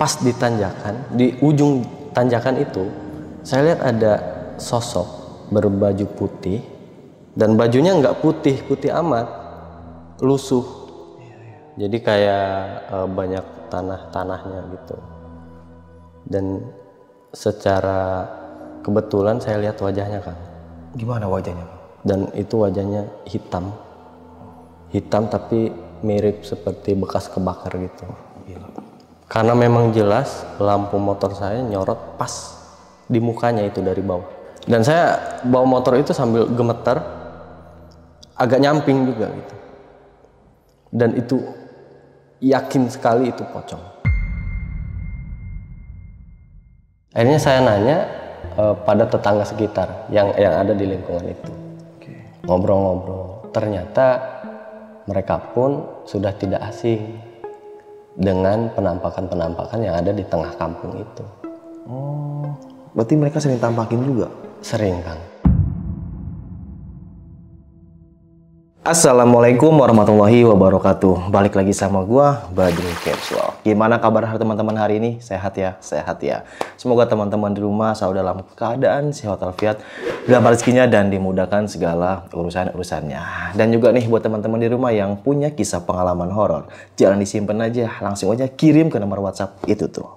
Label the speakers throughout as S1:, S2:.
S1: pas di tanjakan, di ujung tanjakan itu, saya lihat ada sosok berbaju putih, dan bajunya nggak putih-putih amat, lusuh. Jadi kayak banyak tanah-tanahnya gitu. Dan secara kebetulan saya lihat wajahnya, Kang.
S2: Gimana wajahnya?
S1: Dan itu wajahnya hitam. Hitam tapi mirip seperti bekas kebakar gitu.
S2: Gila.
S1: Karena memang jelas lampu motor saya nyorot pas di mukanya itu dari bawah. Dan saya bawa motor itu sambil gemeter, agak nyamping juga gitu. Dan itu yakin sekali itu pocong. Akhirnya saya nanya pada tetangga sekitar yang ada di lingkungan itu. Ngobrol-ngobrol, ternyata mereka pun sudah tidak asing dengan penampakan-penampakan yang ada di tengah kampung itu.
S2: Oh, berarti mereka sering tampakin juga?
S1: Sering, Kang.
S2: Assalamualaikum warahmatullahi wabarakatuh. Balik lagi sama gua, Badrul Capsule. Gimana kabar teman-teman hari ini? Sehat ya? Sehat ya. Semoga teman-teman di rumah selalu dalam keadaan sehat walafiat, dalam rezekinya dan dimudahkan segala urusan-urusannya. Dan juga nih buat teman-teman di rumah yang punya kisah pengalaman horor, jangan disimpan aja, langsung aja kirim ke nomor WhatsApp itu tuh.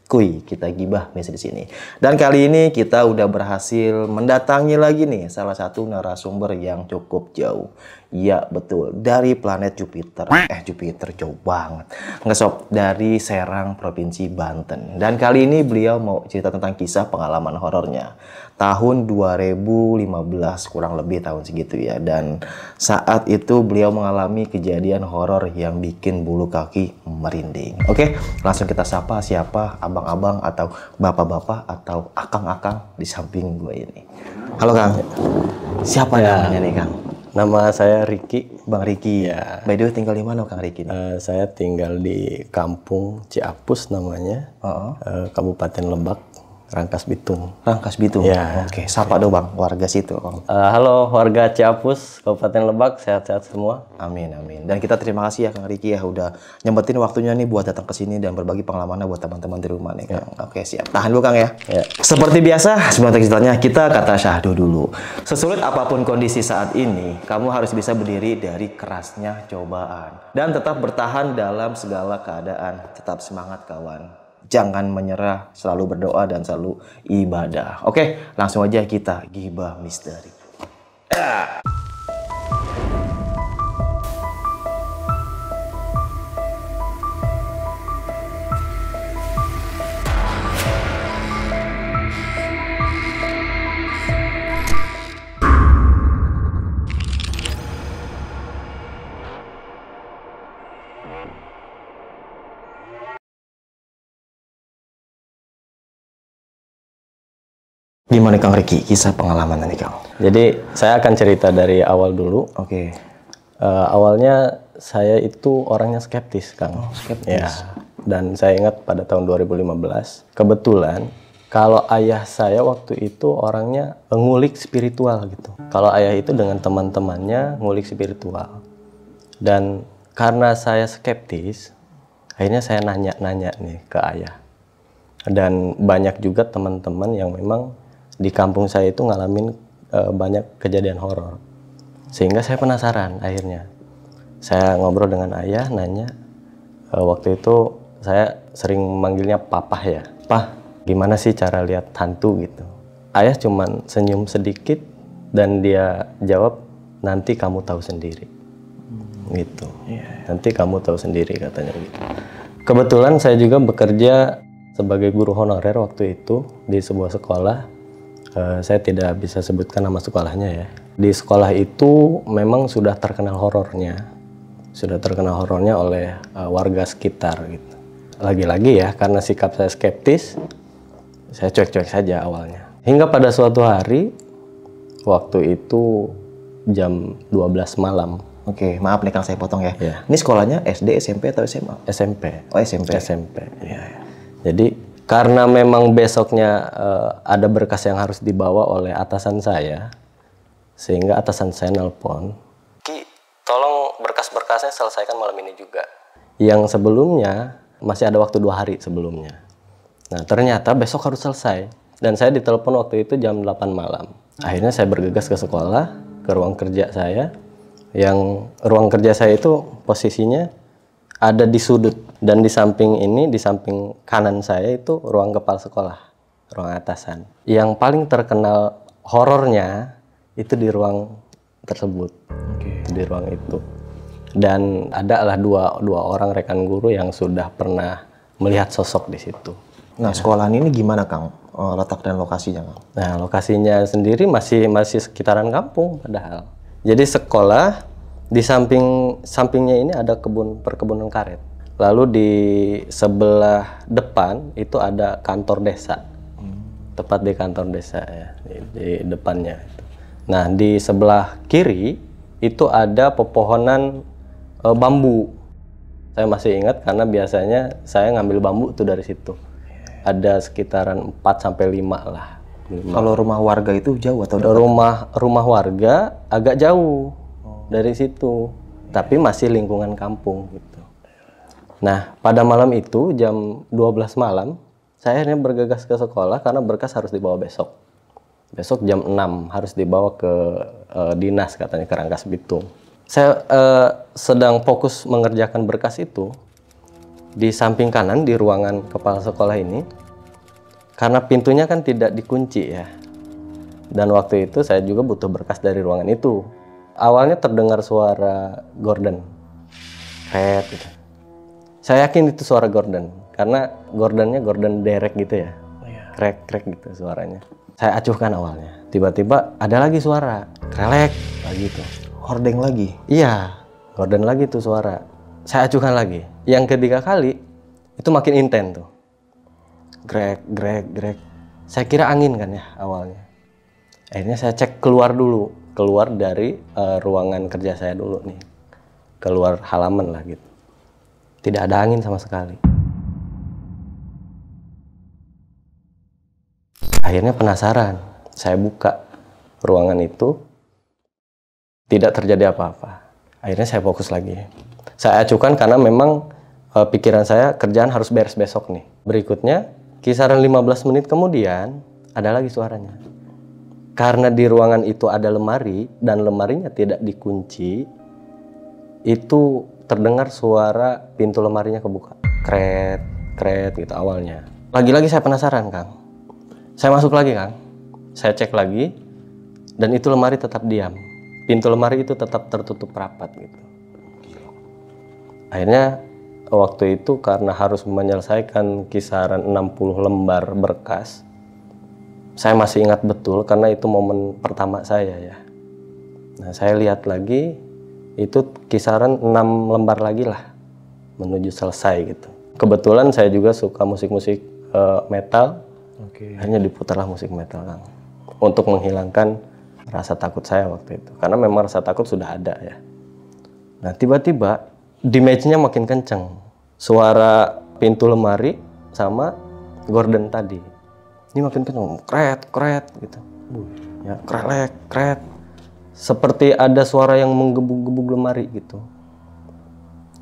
S2: Kuy, kita gibah di sini. Dan kali ini kita udah berhasil mendatangi lagi nih salah satu narasumber yang cukup jauh. Iya betul, dari planet Jupiter. Jupiter jauh banget. Nggak sob, dari Serang, Provinsi Banten. Dan kali ini beliau mau cerita tentang kisah pengalaman horornya. Tahun 2015, kurang lebih tahun segitu ya. Dan saat itu beliau mengalami kejadian horor yang bikin bulu kaki merinding. Oke, langsung kita sapa siapa abang-abang atau bapak-bapak atau akang-akang di samping gue ini. Halo Kang, siapa namanya nih Kang?
S1: Nama saya Riki.
S2: Bang Riki.
S1: Ya.
S2: By the way, tinggal di mana Kang Riki?
S1: Saya tinggal di Kampung Ciapus namanya, Kabupaten Lebak, Rangkas Bitung.
S2: Rangkas Bitung.
S1: Ya.
S2: Oke, sapa dong Bang, warga situ.
S1: Halo warga Ciapus, Kabupaten Lebak, sehat-sehat semua.
S2: Amin, amin. Dan kita terima kasih ya Kang Riki ya udah nyempetin waktunya nih buat datang ke sini dan berbagi pengalamannya buat teman-teman di rumah nih Kang. Oke, siap. Tahan dulu Kang ya. Seperti biasa, sebelum ceritanya kita kata syahdu dulu. Sesulit apapun kondisi saat ini, kamu harus bisa berdiri dari kerasnya cobaan dan tetap bertahan dalam segala keadaan. Tetap semangat kawan. Jangan menyerah, selalu berdoa dan selalu ibadah. Oke, langsung aja kita gibah misteri. Gimana Kang Riki, kisah pengalaman nih Kang?
S1: Jadi saya akan cerita dari awal dulu.
S2: Oke.
S1: Awalnya saya itu orangnya skeptis, Kang.
S2: Skeptis.
S1: Ya. Dan saya ingat pada tahun 2015, kebetulan kalau ayah saya waktu itu orangnya ngulik spiritual gitu. Kalau ayah itu dengan teman-temannya ngulik spiritual. Dan karena saya skeptis, akhirnya saya nanya-nanya nih ke ayah. Dan banyak juga teman-teman yang memang di kampung saya itu ngalamin banyak kejadian horor. Sehingga saya penasaran akhirnya. Saya ngobrol dengan ayah, nanya. Waktu itu saya sering manggilnya Papa ya. Pah, gimana sih cara lihat hantu gitu. Ayah cuman senyum sedikit dan dia jawab, nanti kamu tahu sendiri. Gitu. Nanti kamu tahu sendiri katanya gitu. Kebetulan saya juga bekerja sebagai guru honorer waktu itu di sebuah sekolah. Saya tidak bisa sebutkan nama sekolahnya ya. Di sekolah itu memang sudah terkenal horornya. Sudah terkenal horornya oleh warga sekitar gitu. Lagi-lagi ya, karena sikap saya skeptis, saya cuek-cuek saja awalnya. Hingga pada suatu hari, waktu itu jam 12 malam.
S2: Oke, maaf nih Kang saya potong ya.
S1: Ya.
S2: Ini sekolahnya SD, SMP atau SMA?
S1: SMP.
S2: Oh SMP.
S1: SMP. Ya. Jadi karena memang besoknya ada berkas yang harus dibawa oleh atasan saya, sehingga atasan saya nelpon, Ki, tolong berkas-berkasnya selesaikan malam ini juga. Yang sebelumnya masih ada waktu 2 hari sebelumnya. Nah, ternyata besok harus selesai. Dan saya ditelepon waktu itu jam 8 malam. Akhirnya saya bergegas ke sekolah, ke ruang kerja saya. Yang ruang kerja saya itu posisinya ada di sudut. Dan di samping ini, di samping kanan saya itu ruang kepala sekolah, ruang atasan. Yang paling terkenal horornya itu di ruang tersebut, di ruang itu. Dan adalah dua orang rekan guru yang sudah pernah melihat sosok di situ.
S2: Nah, sekolahan ini gimana, Kang? Letak dan lokasinya, Kang?
S1: Nah, lokasinya sendiri masih sekitaran kampung padahal. Jadi sekolah di sampingnya ini ada perkebunan karet. Lalu di sebelah depan itu ada kantor desa. Tepat di kantor desa ya, di depannya. Nah, di sebelah kiri itu ada pepohonan bambu. Saya masih ingat karena biasanya saya ngambil bambu tuh dari situ. Ada sekitaran 4-5 lah.
S2: Kalau rumah warga itu jauh atau dekat?
S1: Rumah warga agak jauh dari situ, tapi masih lingkungan kampung gitu. Nah, pada malam itu jam 12 malam, saya akhirnya bergegas ke sekolah karena berkas harus dibawa besok. Besok jam 6 harus dibawa ke dinas katanya, ke Rangkas Bitung. Saya sedang fokus mengerjakan berkas itu. Di samping kanan di ruangan kepala sekolah ini, karena pintunya kan tidak dikunci ya. Dan waktu itu saya juga butuh berkas dari ruangan itu. Awalnya terdengar suara gorden. Kret gitu. Saya yakin itu suara gorden karena gordennya gorden derek gitu ya. Krek-krek gitu suaranya. Saya acuhkan awalnya. Tiba-tiba ada lagi suara. Krelek lagi tuh.
S2: Hordeng lagi?
S1: Iya, gorden lagi tuh suara. Saya acuhkan lagi. Yang ketiga kali, itu makin intens tuh. Grek, grek, grek. Saya kira angin kan ya awalnya. Akhirnya saya cek keluar dulu. Keluar dari ruangan kerja saya dulu nih. Keluar halaman lah gitu. Tidak ada angin sama sekali. Akhirnya penasaran. Saya buka ruangan itu. Tidak terjadi apa-apa. Akhirnya saya fokus lagi. Saya acuhkan karena memang pikiran saya kerjaan harus beres besok nih. Berikutnya, kisaran 15 menit kemudian, ada lagi suaranya. Karena di ruangan itu ada lemari, dan lemarinya tidak dikunci, itu terdengar suara pintu lemarinya kebuka. Kret, kret gitu awalnya. Lagi-lagi saya penasaran, Kang. Saya masuk lagi, Kang. Saya cek lagi, dan itu lemari tetap diam. Pintu lemari itu tetap tertutup rapat gitu. Akhirnya waktu itu karena harus menyelesaikan kisaran 60 lembar berkas, saya masih ingat betul karena itu momen pertama saya ya. Nah, saya lihat lagi itu kisaran 6 lembar lagi lah menuju selesai gitu. Kebetulan saya juga suka musik-musik metal. Hanya diputarlah musik metal, Kang, untuk menghilangkan rasa takut saya waktu itu. Karena memang rasa takut sudah ada ya. Nah, tiba-tiba damage-nya makin kenceng. Suara pintu lemari sama gorden tadi. Ini makin kenceng. Kret, kret gitu. Ya, krelek, kret. Seperti ada suara yang menggebuk-gebuk lemari gitu.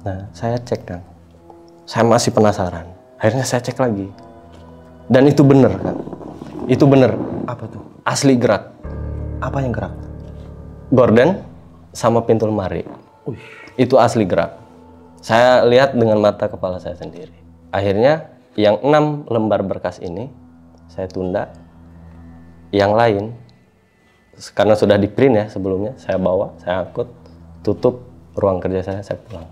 S1: Nah, saya cek, Kang. Saya masih penasaran. Akhirnya saya cek lagi. Dan itu benar, Kang. Itu benar.
S2: Apa tuh?
S1: Asli gerak.
S2: Apa yang gerak?
S1: Gorden sama pintu lemari. Itu asli gerak. Saya lihat dengan mata kepala saya sendiri. Akhirnya yang 6 lembar berkas ini saya tunda. Yang lain karena sudah di print ya sebelumnya, saya bawa, saya angkut, tutup ruang kerja saya pulang.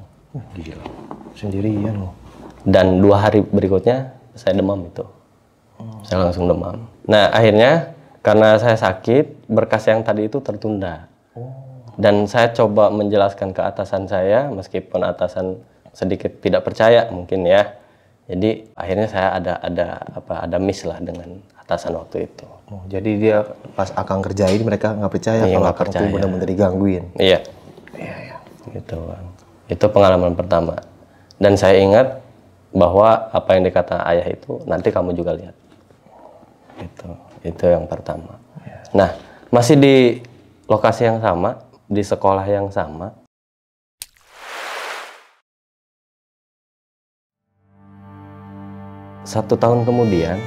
S2: Gila. Sendirian loh.
S1: Dan 2 hari berikutnya saya demam itu. Saya langsung demam. Nah, akhirnya karena saya sakit, berkas yang tadi itu tertunda. Dan saya coba menjelaskan ke atasan saya, meskipun atasan sedikit tidak percaya mungkin ya. Jadi akhirnya saya ada miss lah dengan atasan waktu itu.
S2: Jadi dia pas Akang kerjain mereka nggak percaya kalau Akang tuh benar-benar digangguin.
S1: Iya.
S2: Iya.
S1: Gitu, Bang. Itu pengalaman pertama. Dan saya ingat bahwa apa yang dikata ayah itu nanti kamu juga lihat. Itu yang pertama. Nah, masih di lokasi yang sama, di sekolah yang sama. 1 tahun kemudian,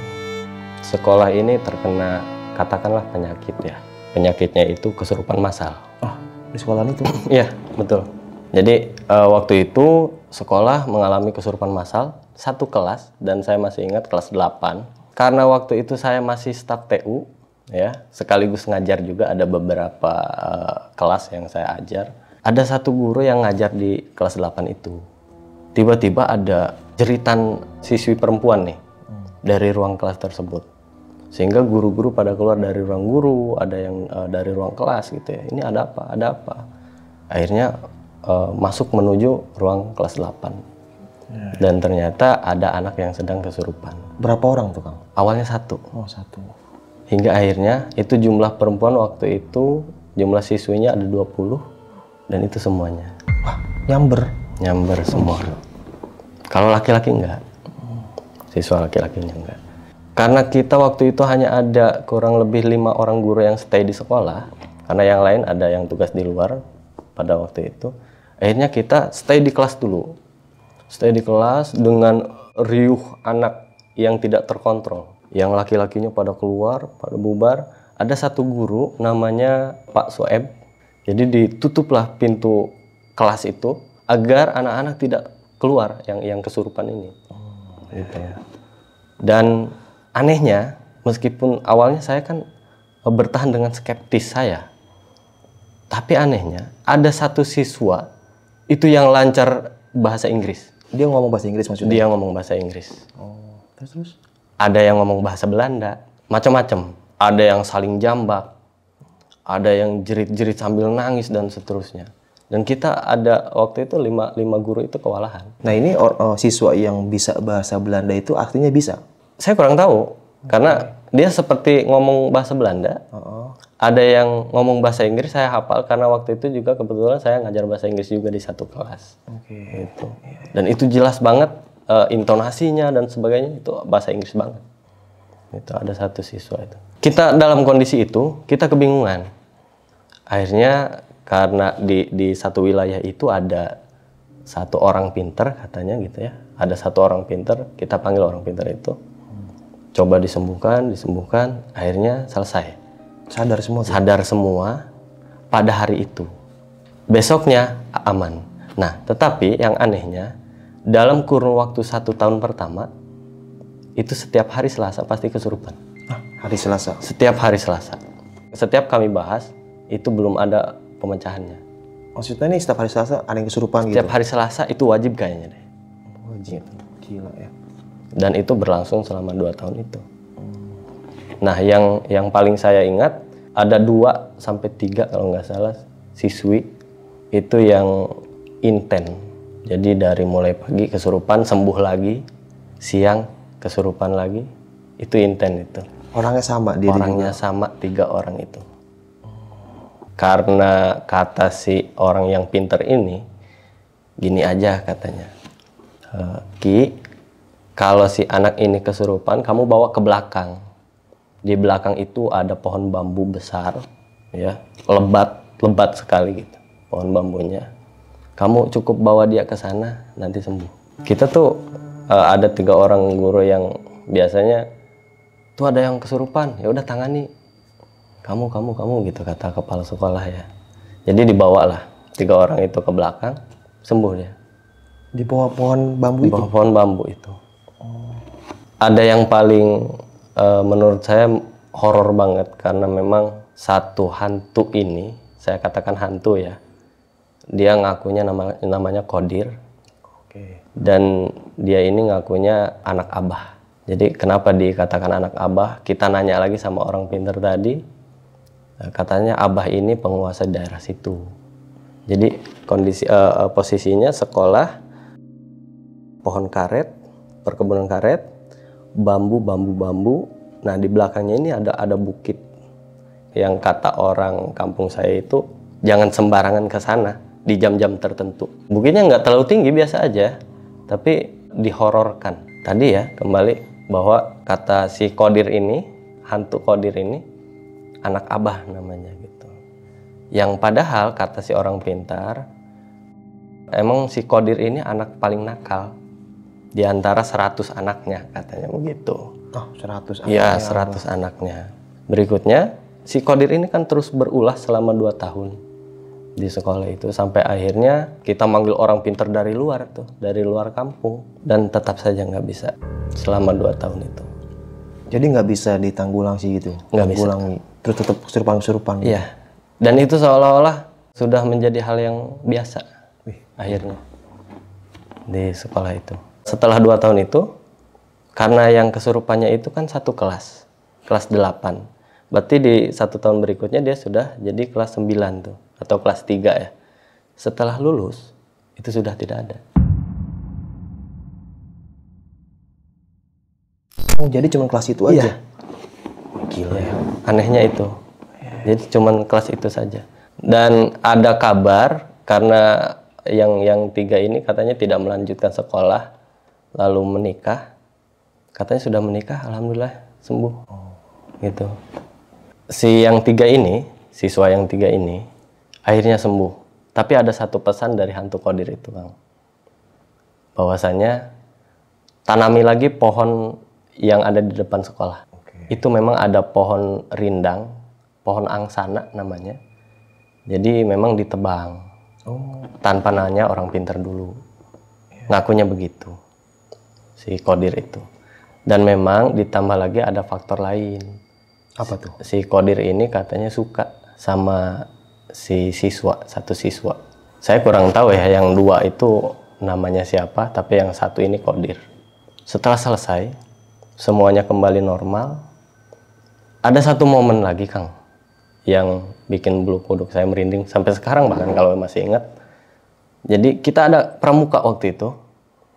S1: sekolah ini terkena katakanlah penyakit ya. Penyakitnya itu kesurupan massal.
S2: Oh, di sekolah itu?
S1: Iya, betul. Jadi waktu itu sekolah mengalami kesurupan massal, satu kelas, dan saya masih ingat kelas 8. Karena waktu itu saya masih staf TU, ya, sekaligus ngajar juga, ada beberapa kelas yang saya ajar. Ada satu guru yang ngajar di kelas 8 itu. Tiba-tiba ada jeritan siswi perempuan nih dari ruang kelas tersebut. Sehingga guru-guru pada keluar dari ruang guru, ada yang dari ruang kelas gitu ya. Ini ada apa? Ada apa? Akhirnya masuk menuju ruang kelas 8. Dan ternyata ada anak yang sedang kesurupan.
S2: Berapa orang tuh, Kang?
S1: Awalnya 1.
S2: Oh, 1.
S1: Hingga akhirnya itu jumlah perempuan waktu itu, jumlah siswinya ada 20, dan itu semuanya.
S2: Wah, nyamber
S1: Semua. Kalau laki-laki enggak. Siswa laki-lakinya enggak. Karena kita waktu itu hanya ada kurang lebih 5 orang guru yang stay di sekolah, karena yang lain ada yang tugas di luar pada waktu itu. Akhirnya kita stay di kelas dulu. Stay di kelas dengan riuh anak yang tidak terkontrol. Yang laki-lakinya pada keluar, pada bubar. Ada satu guru namanya Pak Soeb. Jadi ditutuplah pintu kelas itu agar anak-anak tidak keluar yang kesurupan ini. Gitu. Dan anehnya, meskipun awalnya saya kan bertahan dengan skeptis saya, tapi anehnya ada satu siswa itu yang lancar bahasa Inggris.
S2: Dia ngomong bahasa Inggris maksudnya?
S1: Dia ngomong bahasa Inggris.
S2: Oh, terus?
S1: Ada yang ngomong bahasa Belanda, macam-macam. Ada yang saling jambak, ada yang jerit-jerit sambil nangis dan seterusnya. Dan kita ada waktu itu 5 guru itu kewalahan.
S2: Nah ini siswa yang bisa bahasa Belanda itu artinya bisa?
S1: Saya kurang tahu, karena dia seperti ngomong bahasa Belanda. Ada yang ngomong bahasa Inggris, saya hafal karena waktu itu juga kebetulan saya ngajar bahasa Inggris juga di satu kelas. Gitu. Dan itu jelas banget intonasinya dan sebagainya, itu bahasa Inggris banget. Itu ada satu siswa itu. Kita dalam kondisi itu, kita kebingungan. Akhirnya karena di satu wilayah itu ada satu orang pinter katanya gitu ya. Ada satu orang pinter, kita panggil orang pinter itu. Coba disembuhkan, akhirnya selesai. Sadar semua pada hari itu. Besoknya aman. Nah, tetapi yang anehnya, dalam kurun waktu 1 tahun pertama, itu setiap hari Selasa pasti kesurupan.
S2: Hari Selasa?
S1: Setiap hari Selasa. Setiap kami bahas, itu belum ada pemecahannya.
S2: Maksudnya nih setiap hari Selasa ada yang kesurupan gitu?
S1: Setiap hari Selasa itu wajib kayaknya deh.
S2: Wajib? Gila ya.
S1: Dan itu berlangsung selama 2 tahun itu. Nah, yang paling saya ingat ada 2 sampai 3 kalau nggak salah siswi itu yang inten. Jadi dari mulai pagi kesurupan, sembuh lagi, siang kesurupan lagi, itu inten itu.
S2: Orangnya sama?
S1: Orangnya sama, 3 orang itu. Karena kata si orang yang pinter ini, gini aja katanya, Ki, kalau si anak ini kesurupan, kamu bawa ke belakang. Di belakang itu ada pohon bambu besar, ya, lebat sekali gitu, pohon bambunya. Kamu cukup bawa dia ke sana, nanti sembuh. Kita tuh ada 3 orang guru yang biasanya tuh ada yang kesurupan, ya udah tangani. Kamu gitu kata kepala sekolah ya. Jadi dibawalah 3 orang itu ke belakang, sembuh dia.
S2: Di bawah pohon bambu
S1: itu? Di bawah pohon bambu itu. Ada yang paling menurut saya horor banget karena memang satu hantu ini, saya katakan hantu ya. Dia ngakunya namanya Kodir. Dan dia ini ngakunya anak abah. Jadi kenapa dikatakan anak abah? Kita nanya lagi sama orang pinter tadi. Katanya abah ini penguasa daerah situ. Jadi kondisi posisinya sekolah, pohon karet, perkebunan karet, bambu. Nah di belakangnya ini ada bukit. Yang kata orang kampung saya itu jangan sembarangan ke sana di jam-jam tertentu. Bukitnya nggak terlalu tinggi, biasa aja, tapi dihororkan. Tadi ya kembali bahwa kata si Kodir ini, hantu Kodir ini, anak abah namanya gitu. Yang padahal kata si orang pintar, emang si Kodir ini anak paling nakal. di antara 100 anaknya, katanya begitu.
S2: Oh, 100
S1: Iya,
S2: anaknya.
S1: 100 anaknya. Berikutnya, si Qadir ini kan terus berulah selama 2 tahun di sekolah itu. Sampai akhirnya kita manggil orang pintar dari luar tuh, dari luar kampung. Dan tetap saja nggak bisa selama 2 tahun itu.
S2: Jadi nggak bisa ditanggulangi gitu?
S1: Nggak bisa.
S2: Tanggulangi. Terus tetap kesurupan-kesurupan gitu?
S1: Iya. Dan itu seolah-olah sudah menjadi hal yang biasa akhirnya di sekolah itu. Setelah 2 tahun itu, karena yang kesurupannya itu kan satu kelas 8. Berarti di 1 tahun berikutnya dia sudah jadi kelas 9 tuh, atau kelas 3 ya. Setelah lulus, itu sudah tidak ada.
S2: Oh, jadi cuma kelas itu aja?
S1: Iya.
S2: Gila ya.
S1: Anehnya itu. Jadi cuman kelas itu saja. Dan ada kabar karena yang 3 ini katanya tidak melanjutkan sekolah lalu menikah. Katanya sudah menikah, alhamdulillah sembuh. Gitu. Si yang 3 ini, siswa yang 3 ini akhirnya sembuh. Tapi ada satu pesan dari hantu Qadir itu, Kang. Bahwasanya tanami lagi pohon yang ada di depan sekolah. Itu memang ada pohon rindang, pohon angsana namanya. Jadi memang ditebang. Tanpa nanya orang pintar dulu. Ngakunya begitu. Si Qadir itu. Dan memang ditambah lagi ada faktor lain.
S2: Apa tuh?
S1: Si Qadir ini katanya suka sama si siswa, satu siswa. Saya kurang tahu ya, yang 2 itu namanya siapa, tapi yang 1 ini Qadir. Setelah selesai, semuanya kembali normal. Ada satu momen lagi, Kang, yang bikin bulu kuduk saya merinding sampai sekarang bahkan kalau masih ingat. Jadi kita ada pramuka waktu itu,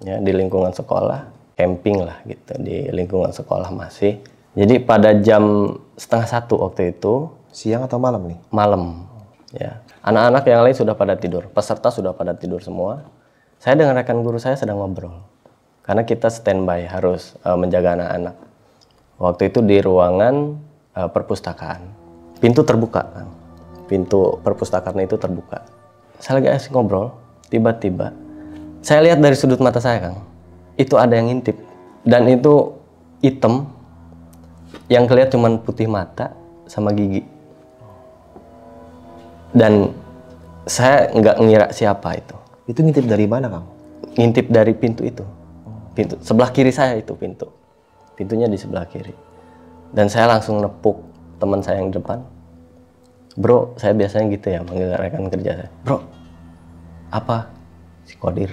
S1: ya, di lingkungan sekolah, camping lah gitu di lingkungan sekolah masih. Jadi pada jam 12:30 waktu itu,
S2: Siang atau malam nih?
S1: malam, ya. Anak-anak yang lain sudah pada tidur, peserta sudah pada tidur semua. Saya dengan rekan guru saya sedang ngobrol. Karena kita standby harus menjaga anak-anak. Waktu itu di ruangan perpustakaan. Pintu terbuka, Kang. Pintu perpustakaan itu terbuka. Saya lagi asik ngobrol, tiba-tiba saya lihat dari sudut mata saya, Kang. Itu ada yang ngintip. Dan itu hitam, yang kelihatan cuma putih mata sama gigi. Dan saya nggak ngira siapa itu.
S2: Itu ngintip dari mana, Kang?
S1: Ngintip dari pintu itu. Pintu sebelah kiri saya itu pintu. Pintunya di sebelah kiri. Dan saya langsung nepuk teman saya yang di depan. Bro, saya biasanya gitu ya manggil rekan kerja saya. Bro, apa? Si Qadir.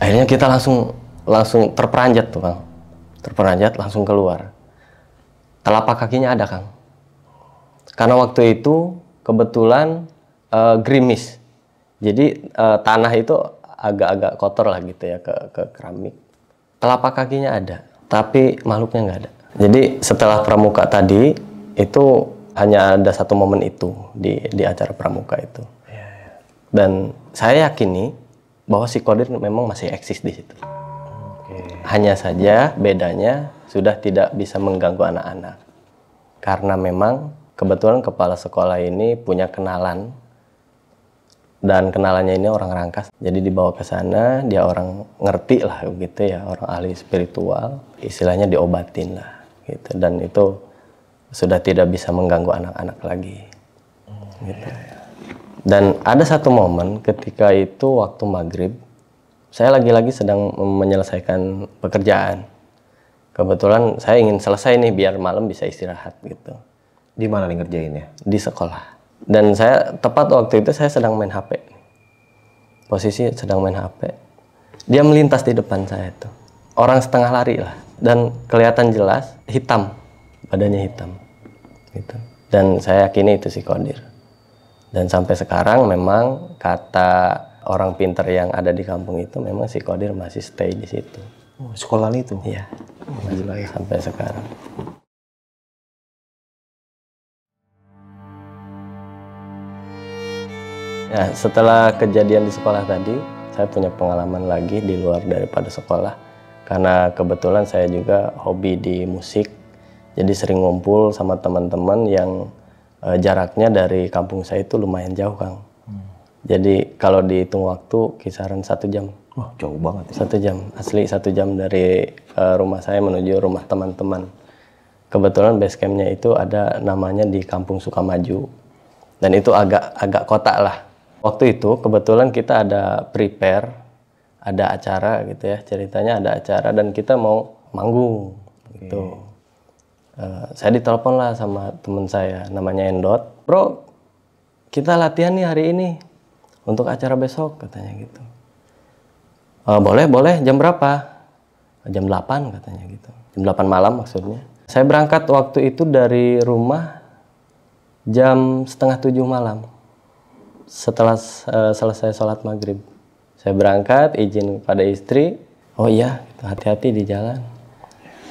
S1: Akhirnya kita langsung terperanjat tuh, Kang. Terperanjat langsung keluar. Telapak kakinya ada, Kang. Karena waktu itu kebetulan gerimis. Jadi tanah itu agak-agak kotor lah gitu ya ke keramik. Telapak kakinya ada, tapi makhluknya nggak ada. Jadi setelah pramuka tadi itu hanya ada satu momen itu di acara pramuka itu. Dan saya yakini bahwa si Qadir memang masih eksis di situ. Hanya saja bedanya sudah tidak bisa mengganggu anak-anak. Karena memang kebetulan kepala sekolah ini punya kenalan. Dan kenalannya ini orang Rangkas. Jadi dibawa ke sana, dia orang ngerti lah gitu ya, orang ahli spiritual. Istilahnya diobatin lah gitu. Dan itu sudah tidak bisa mengganggu anak-anak lagi. Gitu. Dan ada satu momen ketika itu waktu maghrib, saya lagi-lagi sedang menyelesaikan pekerjaan. Kebetulan saya ingin selesai nih biar malam bisa istirahat gitu.
S2: Di mana nih ngerjainnya?
S1: Di sekolah. Dan saya tepat waktu itu saya sedang main HP. Posisi sedang main HP. Dia melintas di depan saya tuh. Orang setengah lari lah. Dan kelihatan jelas hitam. Badannya hitam. Gitu. Dan saya yakini itu si Qadir. Dan sampai sekarang memang kata orang pintar yang ada di kampung itu memang si Qadir masih stay di situ.
S2: Oh, sekolahan itu?
S1: Iya.
S2: Gila ya.
S1: Sampai sekarang. Ya, setelah kejadian di sekolah tadi, saya punya pengalaman lagi di luar daripada sekolah. Karena kebetulan saya juga hobi di musik, jadi sering ngumpul sama teman-teman yang jaraknya dari kampung saya itu lumayan jauh, Kang. Jadi kalau dihitung waktu kisaran 1 jam.
S2: Wah, jauh banget ya.
S1: 1 jam, asli 1 jam dari rumah saya menuju rumah teman-teman. Kebetulan base campnya itu ada namanya di Kampung Sukamaju. Dan itu agak kota lah. Waktu itu kebetulan kita ada prepare, ada acara gitu ya. Ceritanya ada acara dan kita mau manggung gitu. Saya ditelepon lah sama teman saya, namanya Endot. Bro, kita latihan nih hari ini untuk acara besok, katanya gitu. Boleh, jam berapa? Jam 8 katanya gitu. Jam 8 malam maksudnya. Saya berangkat waktu itu dari rumah jam 6:30 malam. Setelah selesai sholat maghrib. Saya berangkat, izin pada istri. Oh iya, hati-hati di jalan.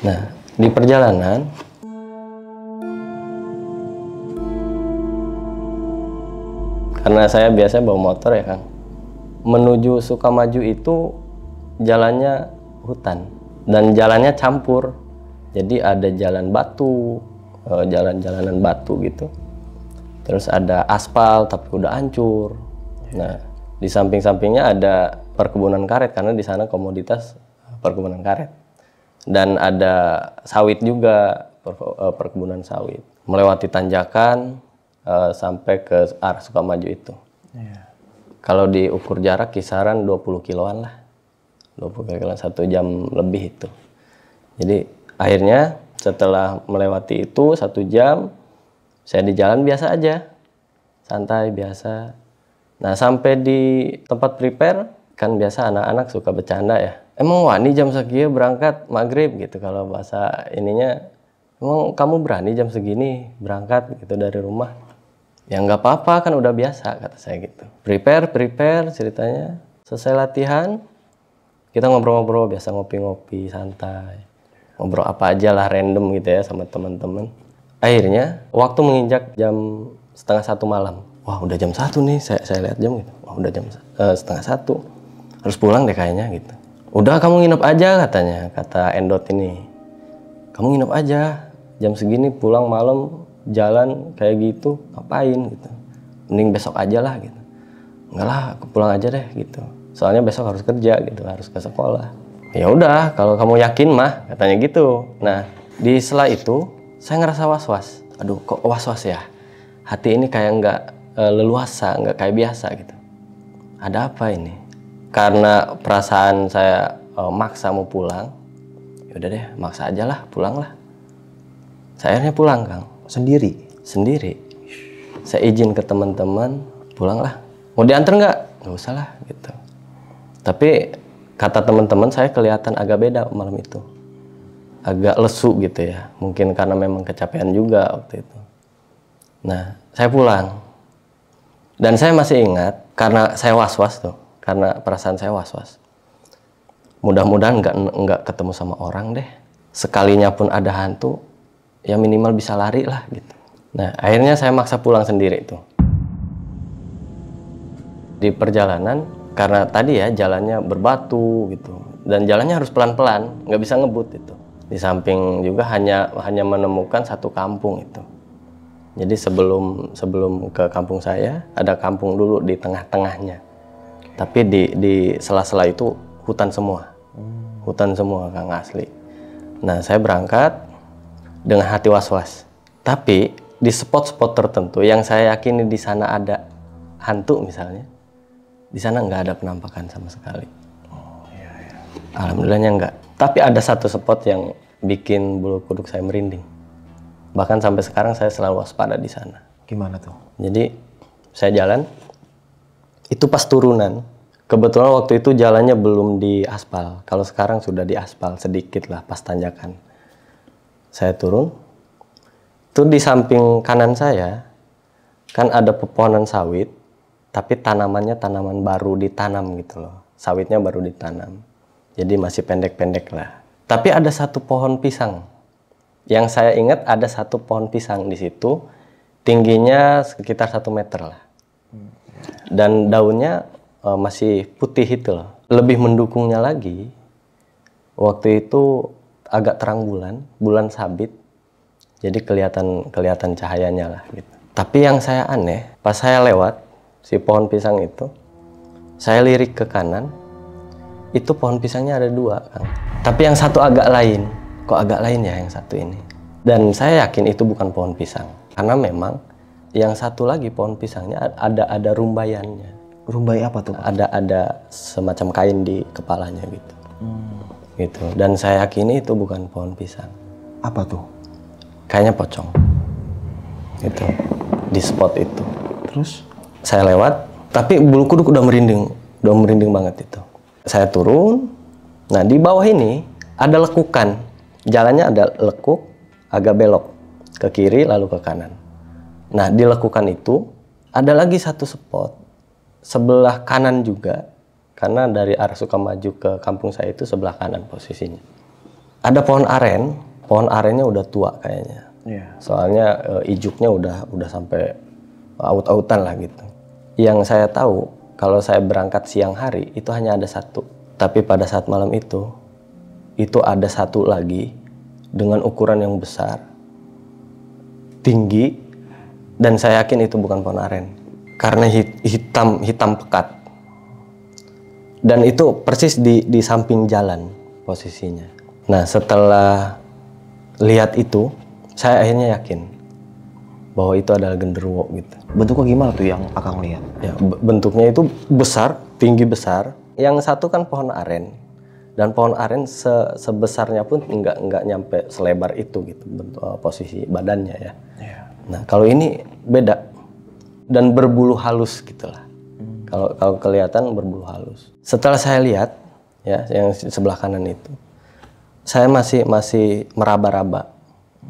S1: Nah, di perjalanan, karena saya biasa bawa motor ya Kang, menuju Sukamaju itu jalannya hutan dan jalannya campur. Jadi ada jalan batu, jalan-jalanan batu gitu. Terus ada aspal tapi udah hancur. Nah, di samping-sampingnya ada perkebunan karet karena di sana komoditas perkebunan karet. Dan ada sawit juga, perkebunan sawit. Melewati tanjakan sampai ke arah Sukamaju itu. Kalau diukur jarak kisaran 20 kiloan lah. 20 kiloan, 1 jam lebih itu. Jadi akhirnya setelah melewati itu 1 jam, saya di jalan biasa aja. Santai biasa. Nah, sampai di tempat prepare, kan biasa anak-anak suka bercanda ya. Emang wani jam segitu berangkat maghrib gitu kalau bahasa ininya. Emang kamu berani jam segini berangkat gitu dari rumah? Ya nggak apa-apa kan udah biasa kata saya gitu. Prepare ceritanya. Selesai latihan, kita ngobrol-ngobrol biasa ngopi-ngopi santai. Ngobrol apa aja lah random gitu ya sama teman-teman. Akhirnya waktu menginjak jam 1:30 malam. Wah udah jam 1 nih, saya lihat jam gitu. Wah udah jam 1:30. Harus pulang deh kayaknya gitu. Udah kamu nginep aja katanya, kata Endot ini. Kamu nginep aja, jam segini pulang malam jalan kayak gitu, ngapain gitu. Mending besok aja lah gitu. Enggak lah, aku pulang aja deh gitu. Soalnya besok harus kerja gitu, harus ke sekolah. Ya udah, kalau kamu yakin mah, katanya gitu. Nah, di sela itu saya ngerasa was-was. Aduh, kok was-was ya? Hati ini kayak nggak leluasa, nggak kayak biasa gitu. Ada apa ini? Karena perasaan saya maksa mau pulang. Ya udah deh, maksa aja lah, pulang lah. Saya akhirnya pulang, Kang.
S2: Sendiri?
S1: Sendiri. Saya izin ke teman-teman, pulang lah. Mau diantar nggak? Nggak usah lah, gitu. Tapi kata teman-teman saya kelihatan agak beda malam itu. Agak lesu gitu ya. Mungkin karena memang kecapean juga waktu itu. Nah, saya pulang. Dan saya masih ingat, karena saya was-was tuh. Karena perasaan saya was-was. Mudah-mudahan nggak ketemu sama orang deh. Sekalinya pun ada hantu, ya minimal bisa lari lah gitu. Nah, akhirnya saya maksa pulang sendiri tuh. Di perjalanan, karena tadi ya jalannya berbatu gitu. Dan jalannya harus pelan-pelan, nggak bisa ngebut itu. Di samping juga hanya menemukan satu kampung itu. Jadi sebelum ke kampung saya, ada kampung dulu di tengah-tengahnya. Tapi di sela-sela itu hutan semua. Hutan semua, Kang, asli. Nah, saya berangkat dengan hati was-was. Tapi di spot-spot tertentu yang saya yakini di sana ada hantu misalnya, di sana nggak ada penampakan sama sekali. Alhamdulillahnya nggak. Tapi ada satu spot yang bikin bulu kuduk saya merinding. Bahkan sampai sekarang saya selalu waspada di sana.
S2: Gimana tuh?
S1: Jadi saya jalan, itu pas turunan. Kebetulan waktu itu jalannya belum di aspal. Kalau sekarang sudah di aspal sedikit lah pas tanjakan. Saya turun. Itu di samping kanan saya kan ada pepohonan sawit, tapi tanamannya tanaman baru ditanam gitu loh. Sawitnya baru ditanam. Jadi masih pendek-pendek lah. Tapi ada satu pohon pisang. Yang saya ingat ada satu pohon pisang di situ, tingginya sekitar 1 meter lah. Dan daunnya masih putih itu loh. Lebih mendukungnya lagi, waktu itu agak terang bulan sabit, jadi kelihatan cahayanya lah gitu. Tapi yang saya aneh, pas saya lewat, si pohon pisang itu, saya lirik ke kanan, itu pohon pisangnya ada 2, Kang. Tapi yang satu agak lain. Kok agak lain ya yang satu ini? Dan saya yakin itu bukan pohon pisang. Karena memang yang satu lagi pohon pisangnya ada rumbayannya.
S2: Rumbai apa tuh?
S1: Ada semacam kain di kepalanya gitu. Gitu. Dan saya yakini itu bukan pohon pisang.
S2: Apa tuh?
S1: Kayaknya pocong. Gitu. Di spot itu.
S2: Terus?
S1: Saya lewat, tapi bulu kuduk udah merinding banget itu. Saya turun, nah di bawah ini ada lekukan. Jalannya ada lekuk, agak belok. Ke kiri lalu ke kanan. Nah di lekukan itu, ada lagi satu spot. Sebelah kanan juga. Karena dari arah Sukamaju ke kampung saya itu sebelah kanan posisinya. Ada pohon arennya udah tua kayaknya. Soalnya ijuknya udah sampai aut-autan lah gitu. Yang saya tahu, kalau saya berangkat siang hari, itu hanya ada satu. Tapi pada saat malam itu ada satu lagi dengan ukuran yang besar, tinggi, dan saya yakin itu bukan pohon aren. Karena hitam pekat. Dan itu persis di samping jalan posisinya. Nah setelah lihat itu, saya akhirnya yakin bahwa itu adalah genderuwo gitu.
S2: Bentuknya gimana tuh yang Akang lihat?
S1: Ya, bentuknya itu besar, tinggi besar. Yang satu kan pohon aren, dan pohon aren sebesarnya pun nggak nyampe selebar itu gitu bentuk posisi badannya ya. Nah kalau ini beda dan berbulu halus gitulah. Kalau kelihatan berbulu halus. Setelah saya lihat ya yang sebelah kanan itu, saya masih meraba-raba.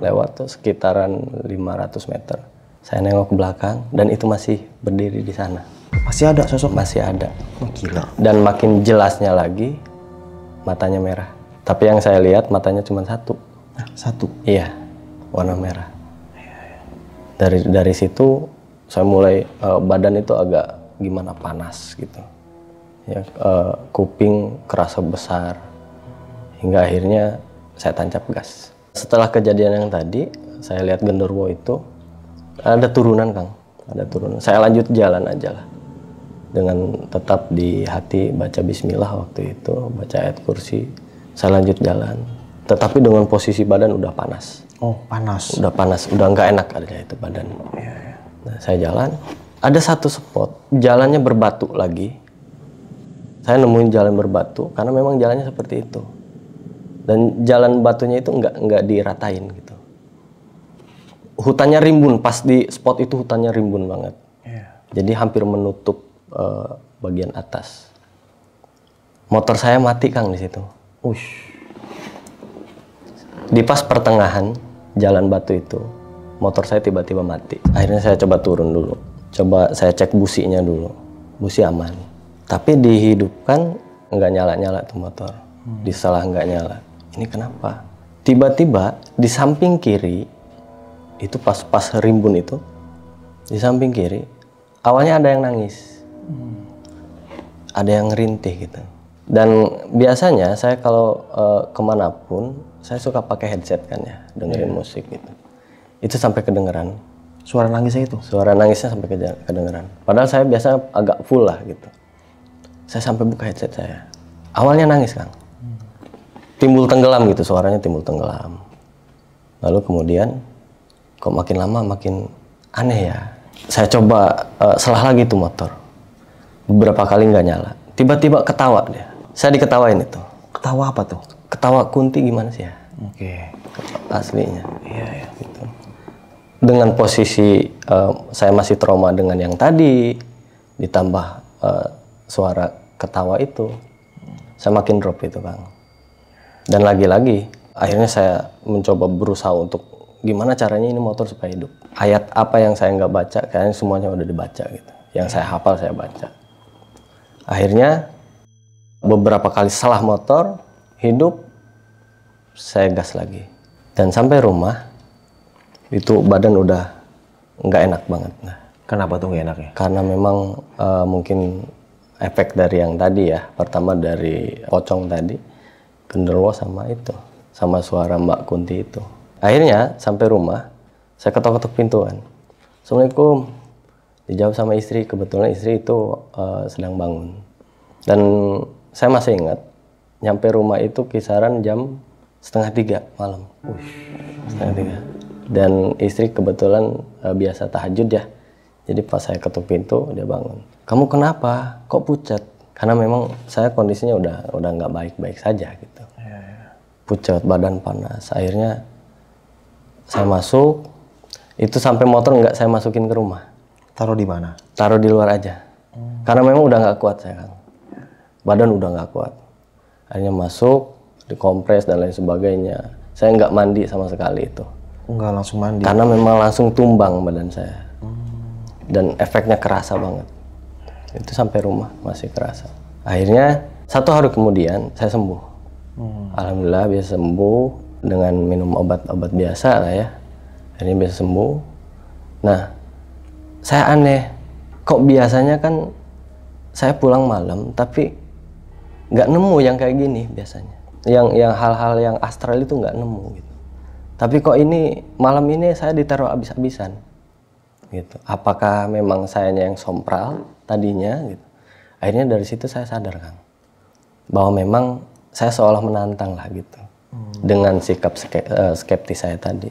S1: Lewat tuh sekitaran 500 meter. Saya nengok ke belakang dan itu masih berdiri di sana.
S2: Masih ada sosok?
S1: Masih ada.
S2: Oh, gila.
S1: Dan makin jelasnya lagi, matanya merah. Tapi yang saya lihat matanya cuma satu.
S2: Satu?
S1: Iya, warna merah. Dari situ saya mulai badan itu agak gimana panas gitu. Ya, kuping kerasa besar. Hingga akhirnya saya tancap gas. Setelah kejadian yang tadi, saya lihat genderuwo itu ada turunan, Kang. Ada turunan. Saya lanjut jalan aja lah. Dengan tetap di hati baca bismillah waktu itu, baca ayat kursi. Saya lanjut jalan. Tetapi dengan posisi badan udah panas.
S2: Oh, panas.
S1: Udah panas, udah nggak enak aja itu badan. Nah, saya jalan. Ada satu spot, jalannya berbatu lagi. Saya nemuin jalan berbatu karena memang jalannya seperti itu. Dan jalan batunya itu nggak diratain gitu. Hutannya rimbun, pas di spot itu hutannya rimbun banget. Jadi hampir menutup bagian atas. Motor saya mati, Kang, di situ. Di pas pertengahan jalan batu itu, motor saya tiba-tiba mati. Akhirnya saya coba turun dulu. Coba saya cek businya dulu. Busi aman. Tapi dihidupkan nggak nyala-nyala tuh motor. Disalah nggak nyala. Ini kenapa? Tiba-tiba di samping kiri, itu pas rimbun itu, di samping kiri, awalnya ada yang nangis. Ada yang ngerintih gitu. Dan biasanya saya kalau kemanapun, saya suka pakai headset kan ya, dengerin musik gitu. Itu sampai kedengeran.
S2: Suara nangisnya itu?
S1: Suara nangisnya sampai kedengeran. Padahal saya biasa agak full lah gitu. Saya sampai buka headset saya. Awalnya nangis, Kang. Timbul tenggelam gitu, suaranya timbul tenggelam. Lalu kemudian, kok makin lama makin aneh ya. Saya coba selah lagi tuh motor. Beberapa kali nggak nyala. Tiba-tiba ketawa dia. Saya diketawain itu.
S2: Ketawa apa tuh?
S1: Ketawa Kunti gimana sih ya?
S2: Oke.
S1: Aslinya. Iya. Gitu. Dengan posisi saya masih trauma dengan yang tadi, ditambah suara ketawa itu, saya makin drop itu, Kang. Dan lagi-lagi, akhirnya saya mencoba berusaha untuk gimana caranya ini motor supaya hidup. Ayat apa yang saya nggak baca, kayaknya semuanya udah dibaca gitu. Yang saya hafal saya baca. Akhirnya beberapa kali salah motor, hidup, saya gas lagi. Dan sampai rumah, itu badan udah nggak enak banget. Nah,
S2: kenapa tuh nggak enaknya?
S1: Karena memang mungkin efek dari yang tadi ya. Pertama dari pocong tadi, genderuwo sama itu, sama suara Mbak Kunti itu. Akhirnya sampai rumah, saya ketok-ketok pintu kan. Assalamualaikum. Dijawab sama istri, kebetulan istri itu sedang bangun. Dan saya masih ingat, nyampe rumah itu kisaran jam 2:30 malam. Setengah 3. Dan istri kebetulan biasa tahajud ya. Jadi pas saya ketuk pintu, dia bangun. Kamu kenapa? Kok pucat? Karena memang saya kondisinya udah nggak baik-baik saja gitu. Pucat, badan panas. Akhirnya saya masuk, itu sampai motor nggak saya masukin ke rumah.
S2: Taruh di mana?
S1: Taruh di luar aja. Karena memang udah nggak kuat saya, Kang. Badan udah nggak kuat. Akhirnya masuk, dikompres dan lain sebagainya. Saya nggak mandi sama sekali itu.
S2: Nggak langsung mandi?
S1: Karena memang langsung tumbang badan saya. Dan efeknya kerasa banget. Itu sampai rumah masih kerasa. Akhirnya 1 hari kemudian saya sembuh. Alhamdulillah bisa sembuh dengan minum obat-obat biasa lah ya. Akhirnya bisa sembuh. Nah, saya aneh, kok biasanya kan saya pulang malam tapi nggak nemu yang kayak gini biasanya. Yang hal-hal yang astral itu nggak nemu gitu. Tapi kok ini malam ini saya ditaruh habis-habisan gitu. Apakah memang sayanya yang sompral tadinya gitu. Akhirnya dari situ saya sadar, Kang, bahwa memang saya seolah menantang lah gitu. Dengan sikap skeptis saya tadi.